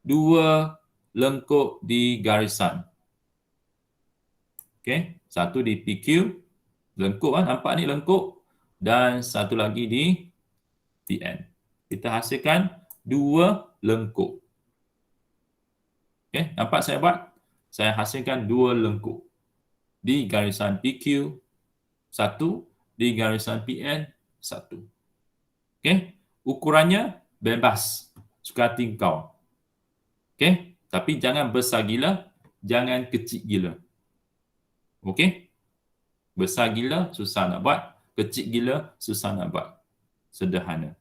dua lengkuk di garisan. Okey, satu di PQ, lengkuk kan, nampak ni lengkuk, dan satu lagi di PN. Kita hasilkan dua lengkuk. Okey, nampak saya buat? Saya hasilkan dua lengkuk di garisan PQ satu, di garisan PN satu. Okey, ukurannya bebas, suka hati kau. Okey, tapi jangan besar gila, jangan kecil gila. Okey? Besar gila susah nak buat, kecil gila susah nak buat. Sederhana.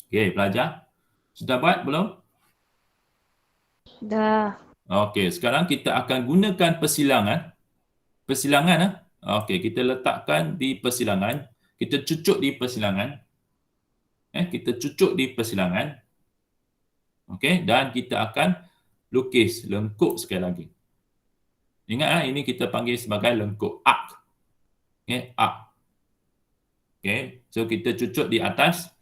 Okey, pelajar. Sudah buat belum? Dah. Okey, sekarang kita akan gunakan persilangan. Persilangan. Okey, kita letakkan di persilangan. Kita cucuk di persilangan. Kita cucuk di persilangan. Okey, dan kita akan lukis lengkuk sekali lagi. Ingat, ini kita panggil sebagai lengkuk arc. Okey, arc. Okey, so kita cucuk di atas,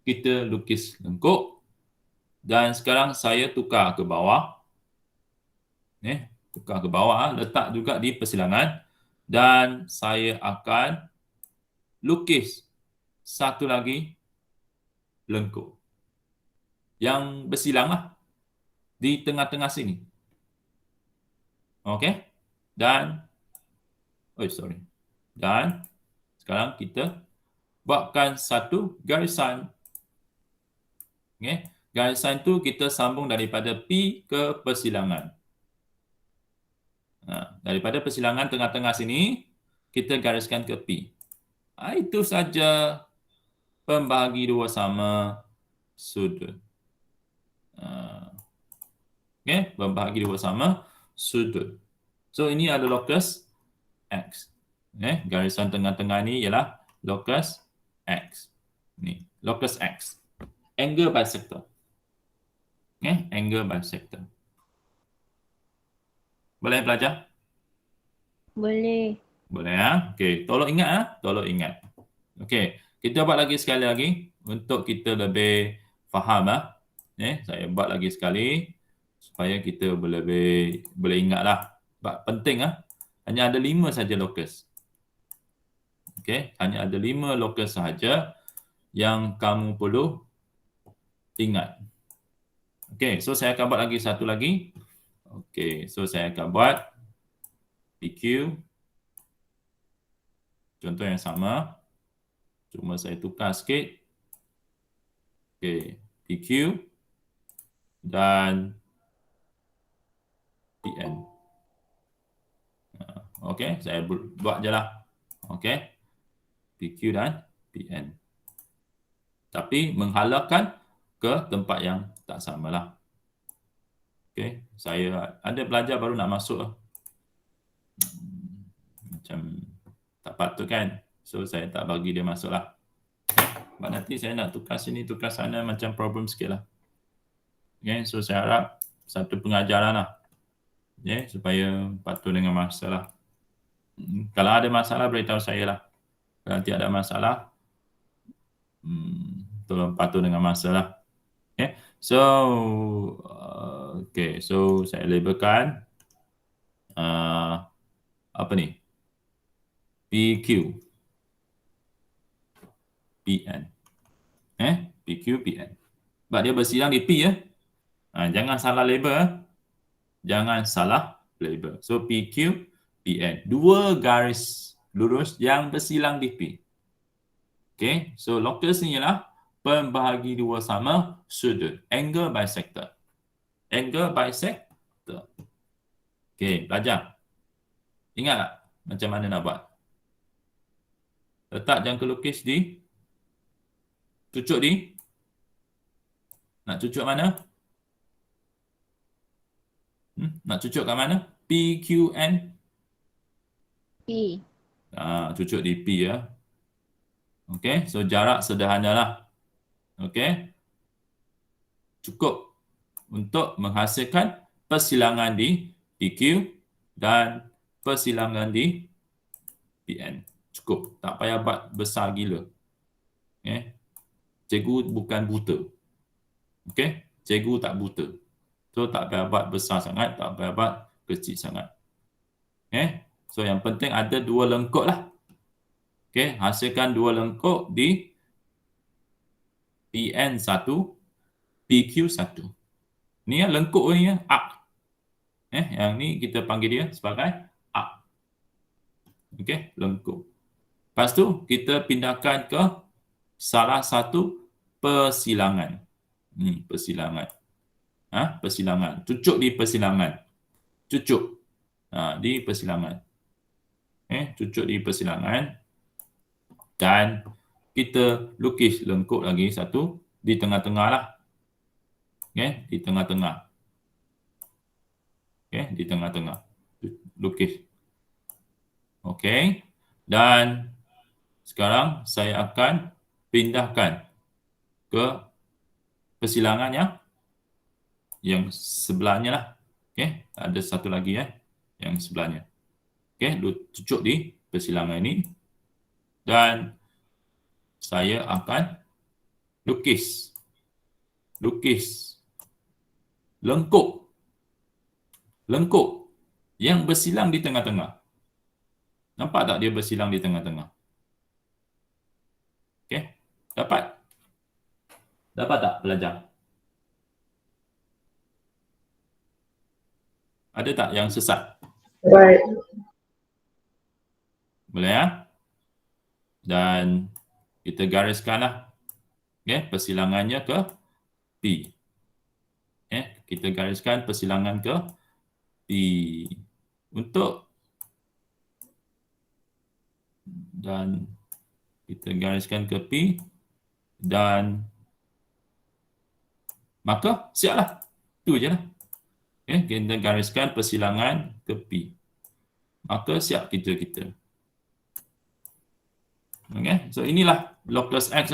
kita lukis lengkuk, dan sekarang saya tukar ke bawah. Tukar ke bawah, letak juga di persilangan, dan saya akan lukis satu lagi lengkuk yang bersilang lah di tengah-tengah sini. Okey, dan dan sekarang kita buatkan satu garisan. Garisan tu kita sambung daripada P ke persilangan. Daripada persilangan tengah-tengah sini, kita gariskan ke P. Itu saja pembahagi dua sama sudut. Pembahagi dua sama sudut. So, ini ada locus X. Garisan tengah-tengah ni ialah locus X. Ni, locus X. Angle bisector. Angle bisector. Boleh belajar? Boleh. Boleh Okey, tolong ingat tolong ingat. Okey, kita buat lagi sekali lagi untuk kita lebih faham saya buat lagi sekali supaya kita boleh ingatlah. Penting hanya ada 5 saja locus. Okey, hanya ada 5 locus sahaja yang kamu perlu ingat. Okey, so saya akan buat lagi satu lagi. Okey, so saya akan buat PQ. Contoh yang sama. Cuma saya tukar sikit. Okey, PQ dan PN. Okey, saya buat je lah. Okey, PQ dan PN. Tapi menghalalkan ke tempat yang tak samalah. Okey, saya ada pelajar baru nak masuk. Macam tak patut kan. So, saya tak bagi dia masuk lah. Sebab nanti saya nak tukar sini, tukar sana, macam problem sikit lah. Okay, so saya harap satu pengajaran lah. Supaya patuh dengan masalah. Kalau ada masalah, beritahu saya lah. Kalau nanti ada masalah, tolong patuh dengan masalah. Okay, so, so saya labelkan apa ni? PQ. PN. PQ, PN. Sebab dia bersilang di P jangan salah label. Jangan salah label. So, PQ, PN. Dua garis lurus yang bersilang di P. Okay, so locus ni ialah pembahagi dua sama sudut. Angle bisector. Angle bisector. Okay, belajar. Ingat tak macam mana nak buat? Letak jangka lukis di, cucuk di, nak cucuk mana? Nak cucuk kat mana? P, Q, N? P. Cucuk di P ya. Okey, so jarak sederhana lah. Okey. Cukup untuk menghasilkan persilangan di PQ dan persilangan di PN. Cukup. Tak payah buat besar gila. Okay. Cikgu bukan buta. Okey? Cikgu tak buta. So, tak payah buat besar sangat, tak payah buat kecil sangat. So, yang penting ada dua lengkuk lah. Okey? Hasilkan dua lengkuk di PN1, PQ1. Ni ya, lengkuk ni ya, arc. Yang ni kita panggil dia sebagai arc. Okey? Lengkuk. Lepas tu, kita pindahkan ke salah satu persilangan. Ni, persilangan. Persilangan. Cucuk di persilangan. Cucuk. Di persilangan. Cucuk di persilangan. Dan kita lukis lengkuk lagi satu di tengah-tengah lah. Di tengah-tengah. Di tengah-tengah. Lukis. Okey. Dan sekarang saya akan pindahkan ke persilangan yang sebelahnya lah. Okey, ada satu lagi yang sebelahnya. Okey, cucuk di persilangan ini dan saya akan lukis lengkuk yang bersilang di tengah-tengah. Nampak tak dia bersilang di tengah-tengah? Okey, dapat? Dapat tak pelajar? Ada tak yang sesat? Right. Boleh ya? Dan kita gariskanlah persilangannya ke P. Kita gariskan persilangan ke P. Dan kita gariskan ke P dan maka siaplah. Itu je lah. Kita gariskan persilangan ke P. Maka siap kita. So inilah locus X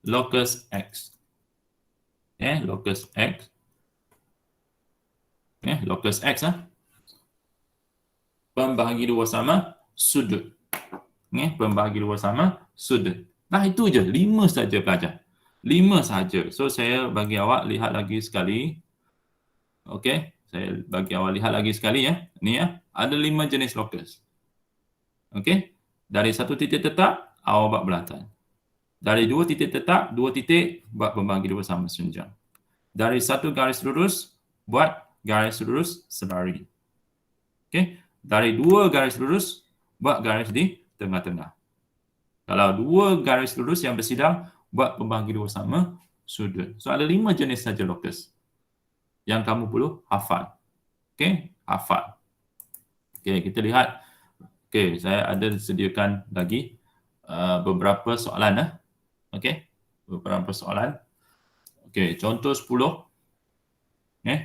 locus X. Locus X. Locus X pembahagi dua sama sudut. Pembahagi dua sama sudut. Nah, itu je. 5 saja pelajar. 5 saja. So, saya bagi awak lihat lagi sekali. Okey. Saya bagi awak lihat lagi sekali ya. Ni ya. Ada 5 jenis locus. Okey. Dari satu titik tetap, awak buat belatan. Dari 2 titik tetap, 2 titik, buat pembahagi dua sama senjang. Dari satu garis lurus, buat garis lurus selari. Okey. Dari 2 garis lurus, buat garis di tengah-tengah. Kalau 2 garis lurus yang bersidang, buat pembahagi dua sama sudut. So, ada 5 jenis saja locus yang kamu perlu hafal. Okey, hafal. Okey, kita lihat. Okey, saya ada sediakan lagi beberapa soalan. Okey, beberapa soalan. Okey, contoh 10.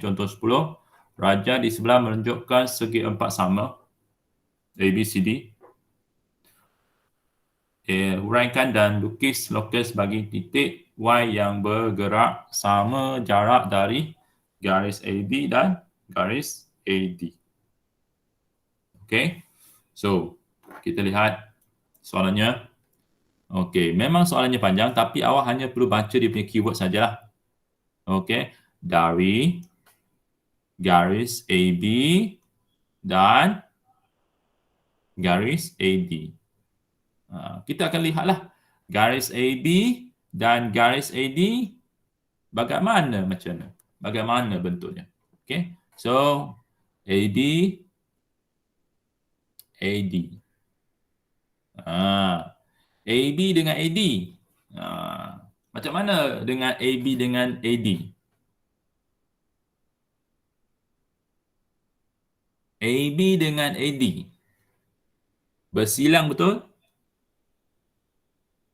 Contoh 10. Raja di sebelah menunjukkan segi empat sama. A, B, C, D. Huraikan dan lukis locus bagi titik Y yang bergerak sama jarak dari garis AB dan garis AD. Okey. So, kita lihat soalannya. Okey, memang soalannya panjang tapi awak hanya perlu baca dia punya keyword sajalah. Okey, dari garis AB dan garis AD. Kita akan lihatlah garis AB dan garis AD bagaimana bentuknya. Okey. So AD AB dengan AD. Macam mana dengan AB dengan AD? AB dengan AD bersilang betul?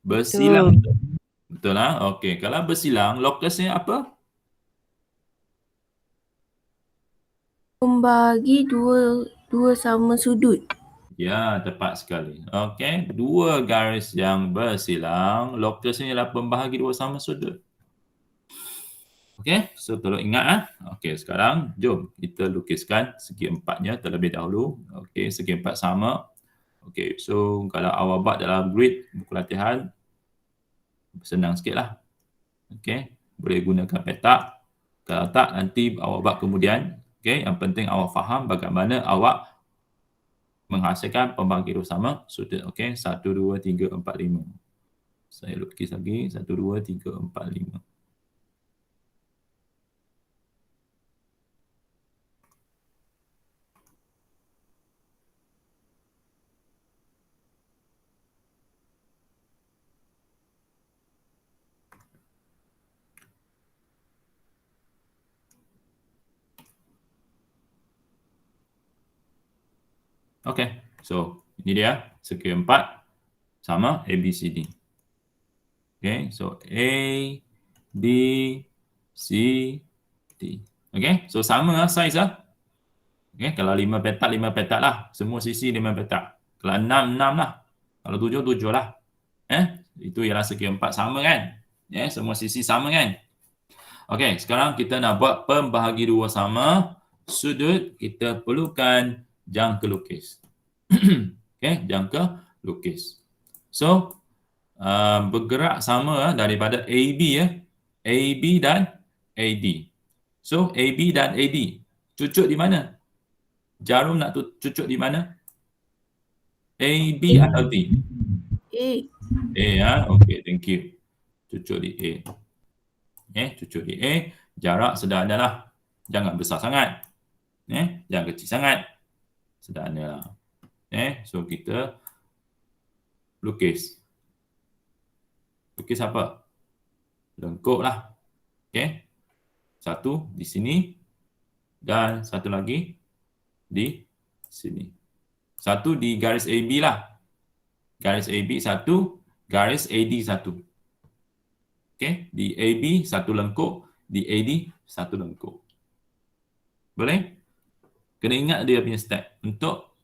Bersilang betul. Betul lah. Okey, kalau bersilang lokusnya apa? Pembahagi dua sama sudut. Ya, tepat sekali. Okey, 2 garis yang bersilang, lokusnya ialah pembahagi dua sama sudut. Okey, so tolong ingat Okey, sekarang jom kita lukiskan segi empatnya terlebih dahulu. Okey, segi empat sama. Okey, so kalau awak buat dalam grid buku latihan, senang sikit lah. Okey, boleh gunakan petak. Kalau tak, nanti awak buat kemudian. Okey, yang penting awak faham bagaimana awak menghasilkan pembagi dua sama sudut. Okey, 1, 2, 3, 4, 5. Saya lukis lagi. 1, 2, 3, 4, 5. Okey, so ini dia segi 4 sama A, B, C, D. Okey, so A, B, C, D. Okey, so sama lah saiz lah. Okey, kalau 5 petak lah. Semua sisi 5 petak. Kalau 6 lah. Kalau 7 lah. Itu ialah segi 4 sama kan? Semua sisi sama kan? Okey, sekarang kita nak buat pembahagi dua sama sudut. Kita perlukan jangka lukis. Okey, jangka lukis. So, bergerak sama daripada AB AB dan AD. So, AB dan AD. Cucuk di mana? Jarum nak cucuk di mana? AB atau D? A. A ya. Okey, thank you. Cucuk di A. Cucuk di A. Jarak sederhana lah. Jangan besar sangat. Jangan kecil sangat. Sederhana lah. So kita lukis. Lukis apa? Lengkuk lah. Okey. Satu di sini dan satu lagi di sini. Satu di garis AB lah. Garis AB satu, garis AD satu. Okey, di AB satu lengkuk, di AD satu lengkuk. Boleh? Kena ingat dia punya step untuk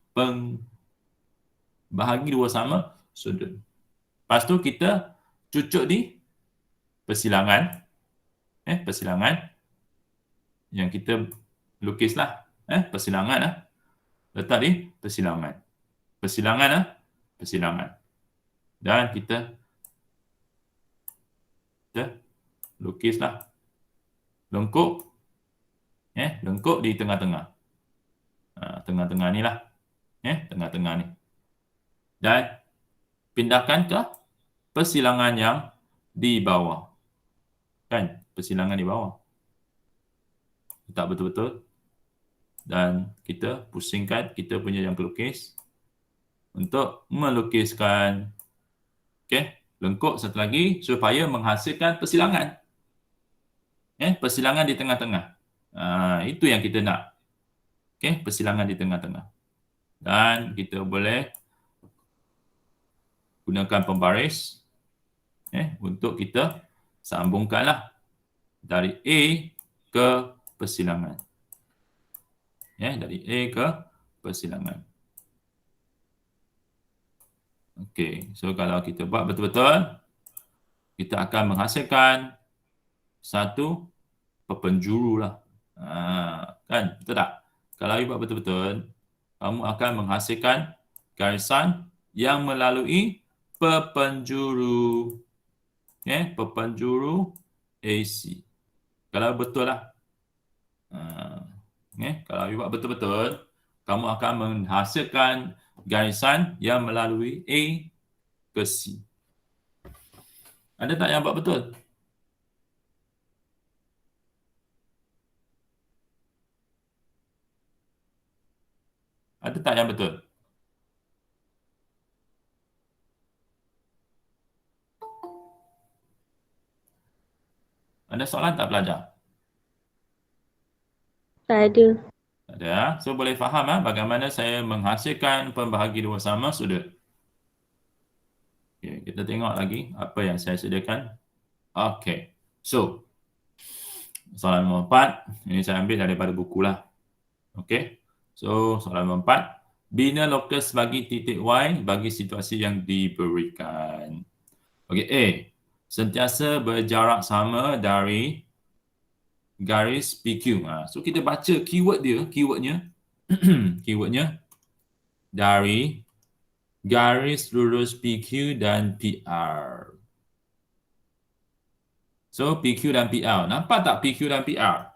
bahagi dua sama sudut. Lepas tu kita cucuk di persilangan. Persilangan yang kita lukislah. Persilangan lah. Letak di persilangan. Persilangan lah. Persilangan. Dan kita lukislah lengkuk. Lengkuk di tengah-tengah. Tengah-tengah ni lah. Tengah-tengah ni. Dan pindahkan ke persilangan yang di bawah. Kan? Persilangan di bawah. Letak betul-betul. Dan kita pusingkan kita punya jangka lukis untuk melukiskan lengkuk satu lagi supaya menghasilkan persilangan. Persilangan di tengah-tengah. Itu yang kita nak. Persilangan di tengah-tengah. Dan kita boleh gunakan pembaris untuk kita sambungkanlah dari A ke persilangan. Dari A ke persilangan. Okey, so kalau kita buat betul-betul, kita akan menghasilkan satu perpenjuru lah. Kan? Betul tak? Kalau you buat betul-betul, kamu akan menghasilkan garisan yang melalui perpenjuru. Perpenjuru AC. Kalau betul lah. Kalau you buat betul-betul, kamu akan menghasilkan garisan yang melalui A ke C. Ada tak yang buat betul? Ada tak yang betul? Ada soalan tak pelajar? Tak ada. Tak ada. So boleh faham bagaimana saya menghasilkan pembahagi dua sama sudut. Okay, kita tengok lagi apa yang saya sediakan. Okey. So soalan nombor 4, ini saya ambil daripada buku lah. Okey. So soalan nombor 4, bina lokus bagi titik Y bagi situasi yang diberikan. Okey, A. Sentiasa berjarak sama dari garis PQ. So kita baca keywordnya keywordnya dari garis lurus PQ dan PR. So, PQ dan PR. Nampak tak PQ dan PR?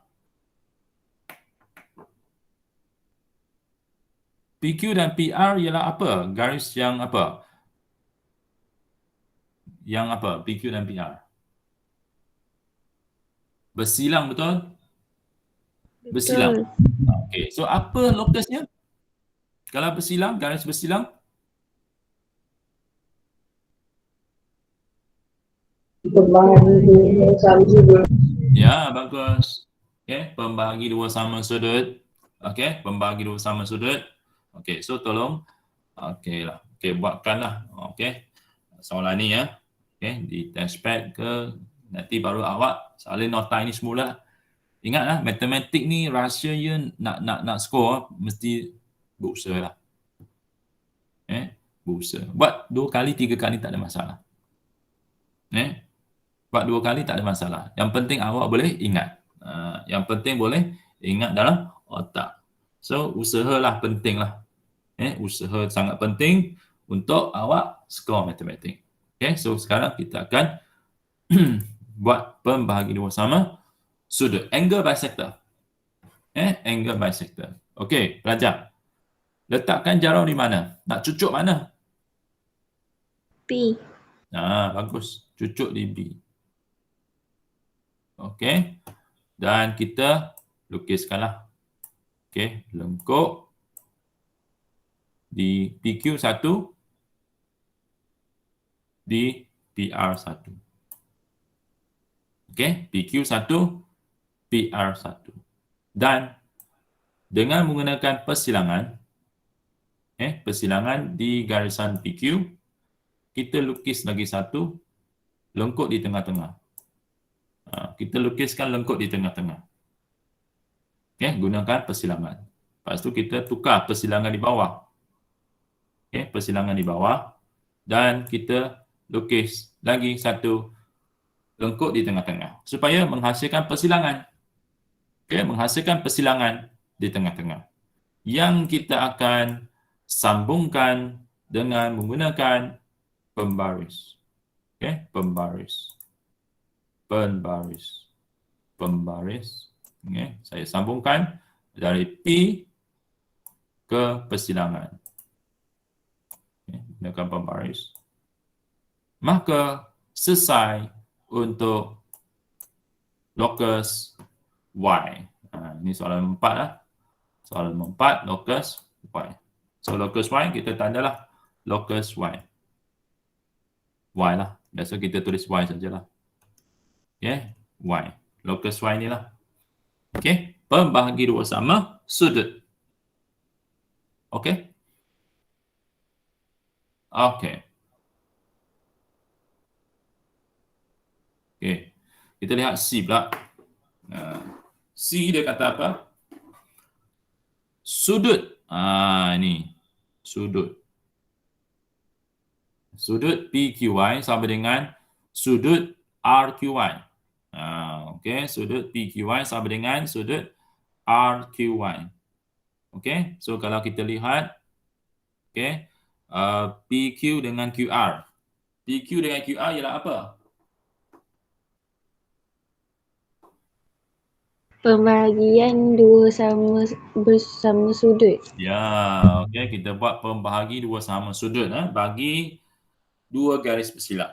PQ dan PR ialah apa? Garis yang apa? Yang apa? PQ dan PR. Bersilang, betul? Bersilang. Betul. Okey. So, apa lokusnya? Kalau bersilang, garis bersilang? Ya, bagus. Okey, pembahagi dua sama sudut. Okey, pembahagi dua sama sudut. Okey, so tolong. Okey lah. Okey, buatkanlah. Okey. Soalan ni ya. Okey, di testpad ke nanti baru awak salin nota ini semula. Ingatlah, matematik ni rahsia dia nak skor mesti berusaha lah. Berusaha. Buat 2 kali, 3 kali tak ada masalah. Buat 2 kali tak ada masalah. Yang penting awak boleh ingat. Yang penting boleh ingat dalam otak. So, usahalah pentinglah. Usaha sangat penting untuk awak skor matematik. Okay, so sekarang kita akan buat pembahagi dua sama sudut. Angle bisector. Angle bisector. Okey, pelajar. Letakkan jarum di mana? Nak cucuk mana? P. Bagus. Cucuk di B. Okey. Dan kita lukiskanlah. Okey, lengkuk di PQ1 di PR1. Okey, PQ1 PR1. Dan dengan menggunakan persilangan persilangan di garisan PQ, kita lukis lagi satu lengkuk di tengah-tengah. Kita lukiskan lengkuk di tengah-tengah. Gunakan persilangan. Lepas tu kita tukar persilangan di bawah. Persilangan di bawah. Dan kita lukis lagi satu lengkuk di tengah-tengah. Supaya menghasilkan persilangan. Menghasilkan persilangan di tengah-tengah. Yang kita akan sambungkan dengan menggunakan pembaris. Pembaris. Saya sambungkan dari P ke persilangan. Gunakan pembaris. Maka selesai untuk lokus Y. Ini soalan 4 lah. Soalan 4, lokus Y. So, lokus Y, kita tandalah lokus Y. Y lah. Biasa kita tulis Y sajalah. Y. Lokus Y ni lah. Pembahagi dua sama sudut. Okey. Kita lihat C pula. C dia kata apa? Sudut. Ini. Sudut. Sudut PQY sama dengan sudut RQY. Sudut PQY sama dengan sudut RQY. So kalau kita lihat PQ dengan QR. PQ dengan QR ialah apa? Pembahagian dua bersama sudut. Ya, kita buat pembahagi dua sama sudut. Bagi dua garis bersilang.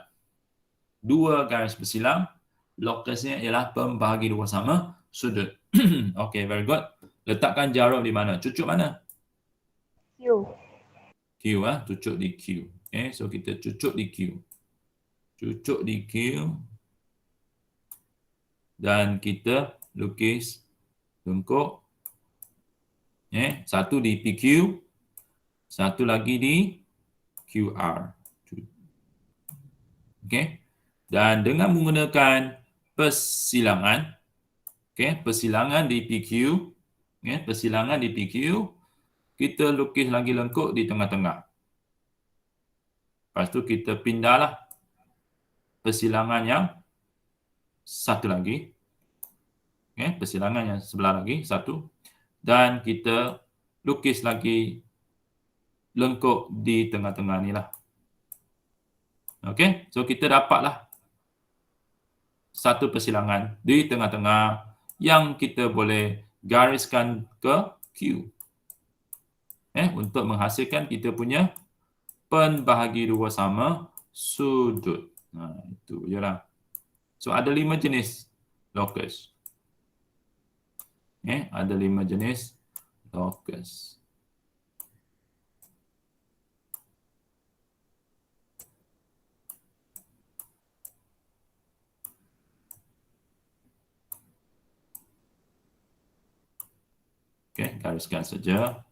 Dua garis bersilang, lokusnya ialah pembahagi dua sama sudut. Very good. Letakkan jarum di mana? Cucuk mana? Q. Q, cucuk di Q. So kita cucuk di Q. Cucuk di Q. Dan kita lukis lengkuk. Satu di PQ. Satu lagi di QR. Dan dengan menggunakan persilangan, persilangan di PQ, persilangan di PQ, kita lukis lagi lengkuk di tengah-tengah. Lepas tu kita pindahlah persilangan yang satu lagi. Persilangan yang sebelah lagi, satu. Dan kita lukis lagi lengkuk di tengah-tengah ni lah. So kita dapatlah satu persilangan di tengah-tengah yang kita boleh gariskan ke Q. Untuk menghasilkan kita punya pembahagi dua sama sudut. Itu je lah. So, ada 5 jenis locus. Ada 5 jenis locus. Gariskan saja.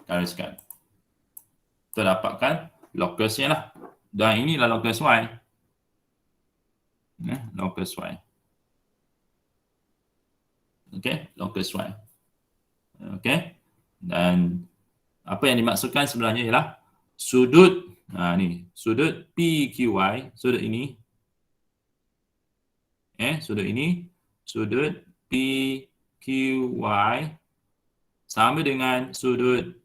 Gariskan. Kita dapatkan locusnya lah. Dan inilah locus Y. Locus Y. Locus Y. Dan apa yang dimaksudkan sebenarnya ialah sudut, sudut PQY, sudut ini. Sudut ini, sudut PQY sama dengan sudut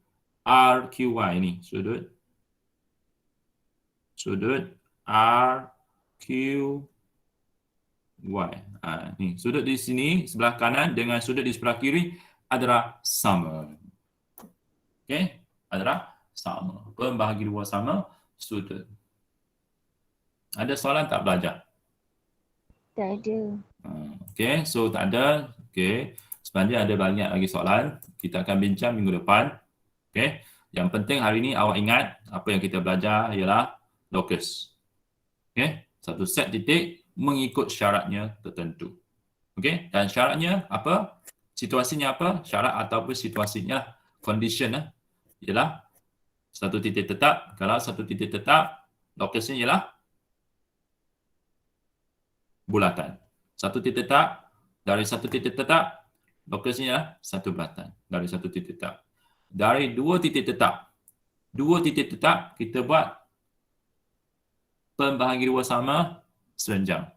RQY ini, sudut RQY. Ni sudut di sini sebelah kanan dengan sudut di sebelah kiri adalah sama. Adalah sama. Pembahagi dua sama sudut. Ada soalan tak belajar? Tak ada. So tak ada. Sebenarnya ada banyak lagi soalan. Kita akan bincang minggu depan. Yang penting hari ini awak ingat apa yang kita belajar ialah locus. Satu set titik mengikut syaratnya tertentu. Dan syaratnya apa? Situasinya apa? Syarat ataupun situasinya lah. Condition ialah satu titik tetap. Kalau satu titik tetap, locusnya ialah bulatan. Satu titik tetap, dari satu titik tetap, locusnya ialah satu bulatan. Dari satu titik tetap. Dari dua titik tetap, kita buat pembahagi dua sama serenjang.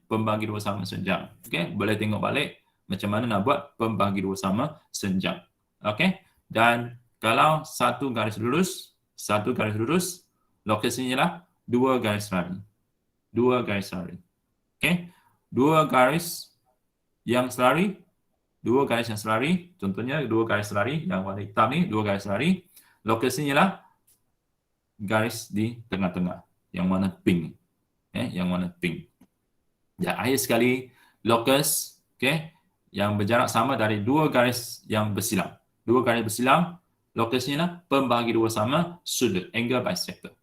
Pembahagi dua sama serenjang. Boleh tengok balik macam mana nak buat pembahagi dua sama serenjang. Dan kalau satu garis lurus, locusnya ialah dua garis lari. Dua garis yang selari, contohnya dua garis selari yang warna hitam ni, dua garis selari, locusnya ialah garis di tengah-tengah yang warna pink. Dan akhir sekali, locus yang berjarak sama dari dua garis yang bersilang. Dua garis bersilang, locusnya ialah pembahagi dua sama sudut, angle bisector.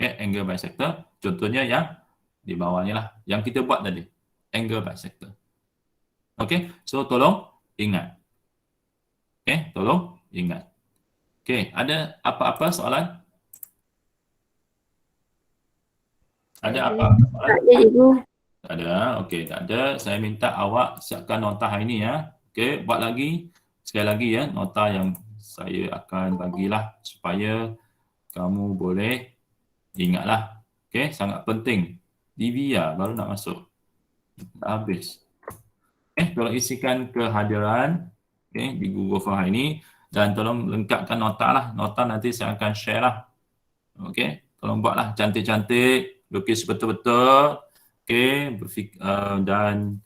Angle bisector, contohnya yang di bawahnya lah, yang kita buat tadi, angle bisector. So tolong ingat. Tolong ingat. Ada apa-apa soalan? Ada apa-apa soalan? Tak ada, Cikgu. Tak ada. Tak ada. Saya minta awak siapkan nota hari ni ya. Buat lagi. Sekali lagi ya, nota yang saya akan bagilah supaya kamu boleh ingatlah. Sangat penting. DVR baru nak masuk. Dah habis. Tolong isikan kehadiran di Google Form hari ini dan tolong lengkapkan nota lah. Nota nanti saya akan share lah. Tolong buatlah cantik-cantik, lukis betul-betul. Dan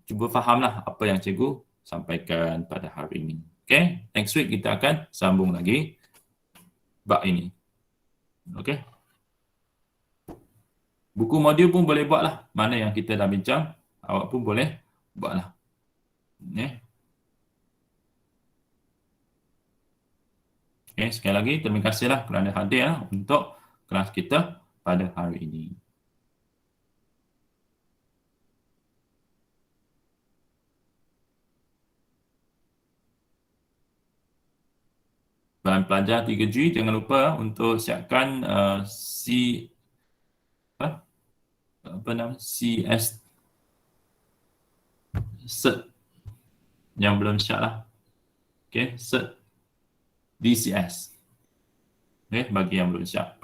cuba fahamlah apa yang cikgu sampaikan pada hari ini. Next week kita akan sambung lagi bab ini. Buku modul pun boleh buatlah. Mana yang kita dah bincang, awak pun boleh buatlah. Sekali lagi terima kasihlah kerana hadir untuk kelas kita pada hari ini. Dan pelajar 3G jangan lupa untuk siapkan CS cert yang belum siap lah. Cert DCS. Bagi yang belum siap.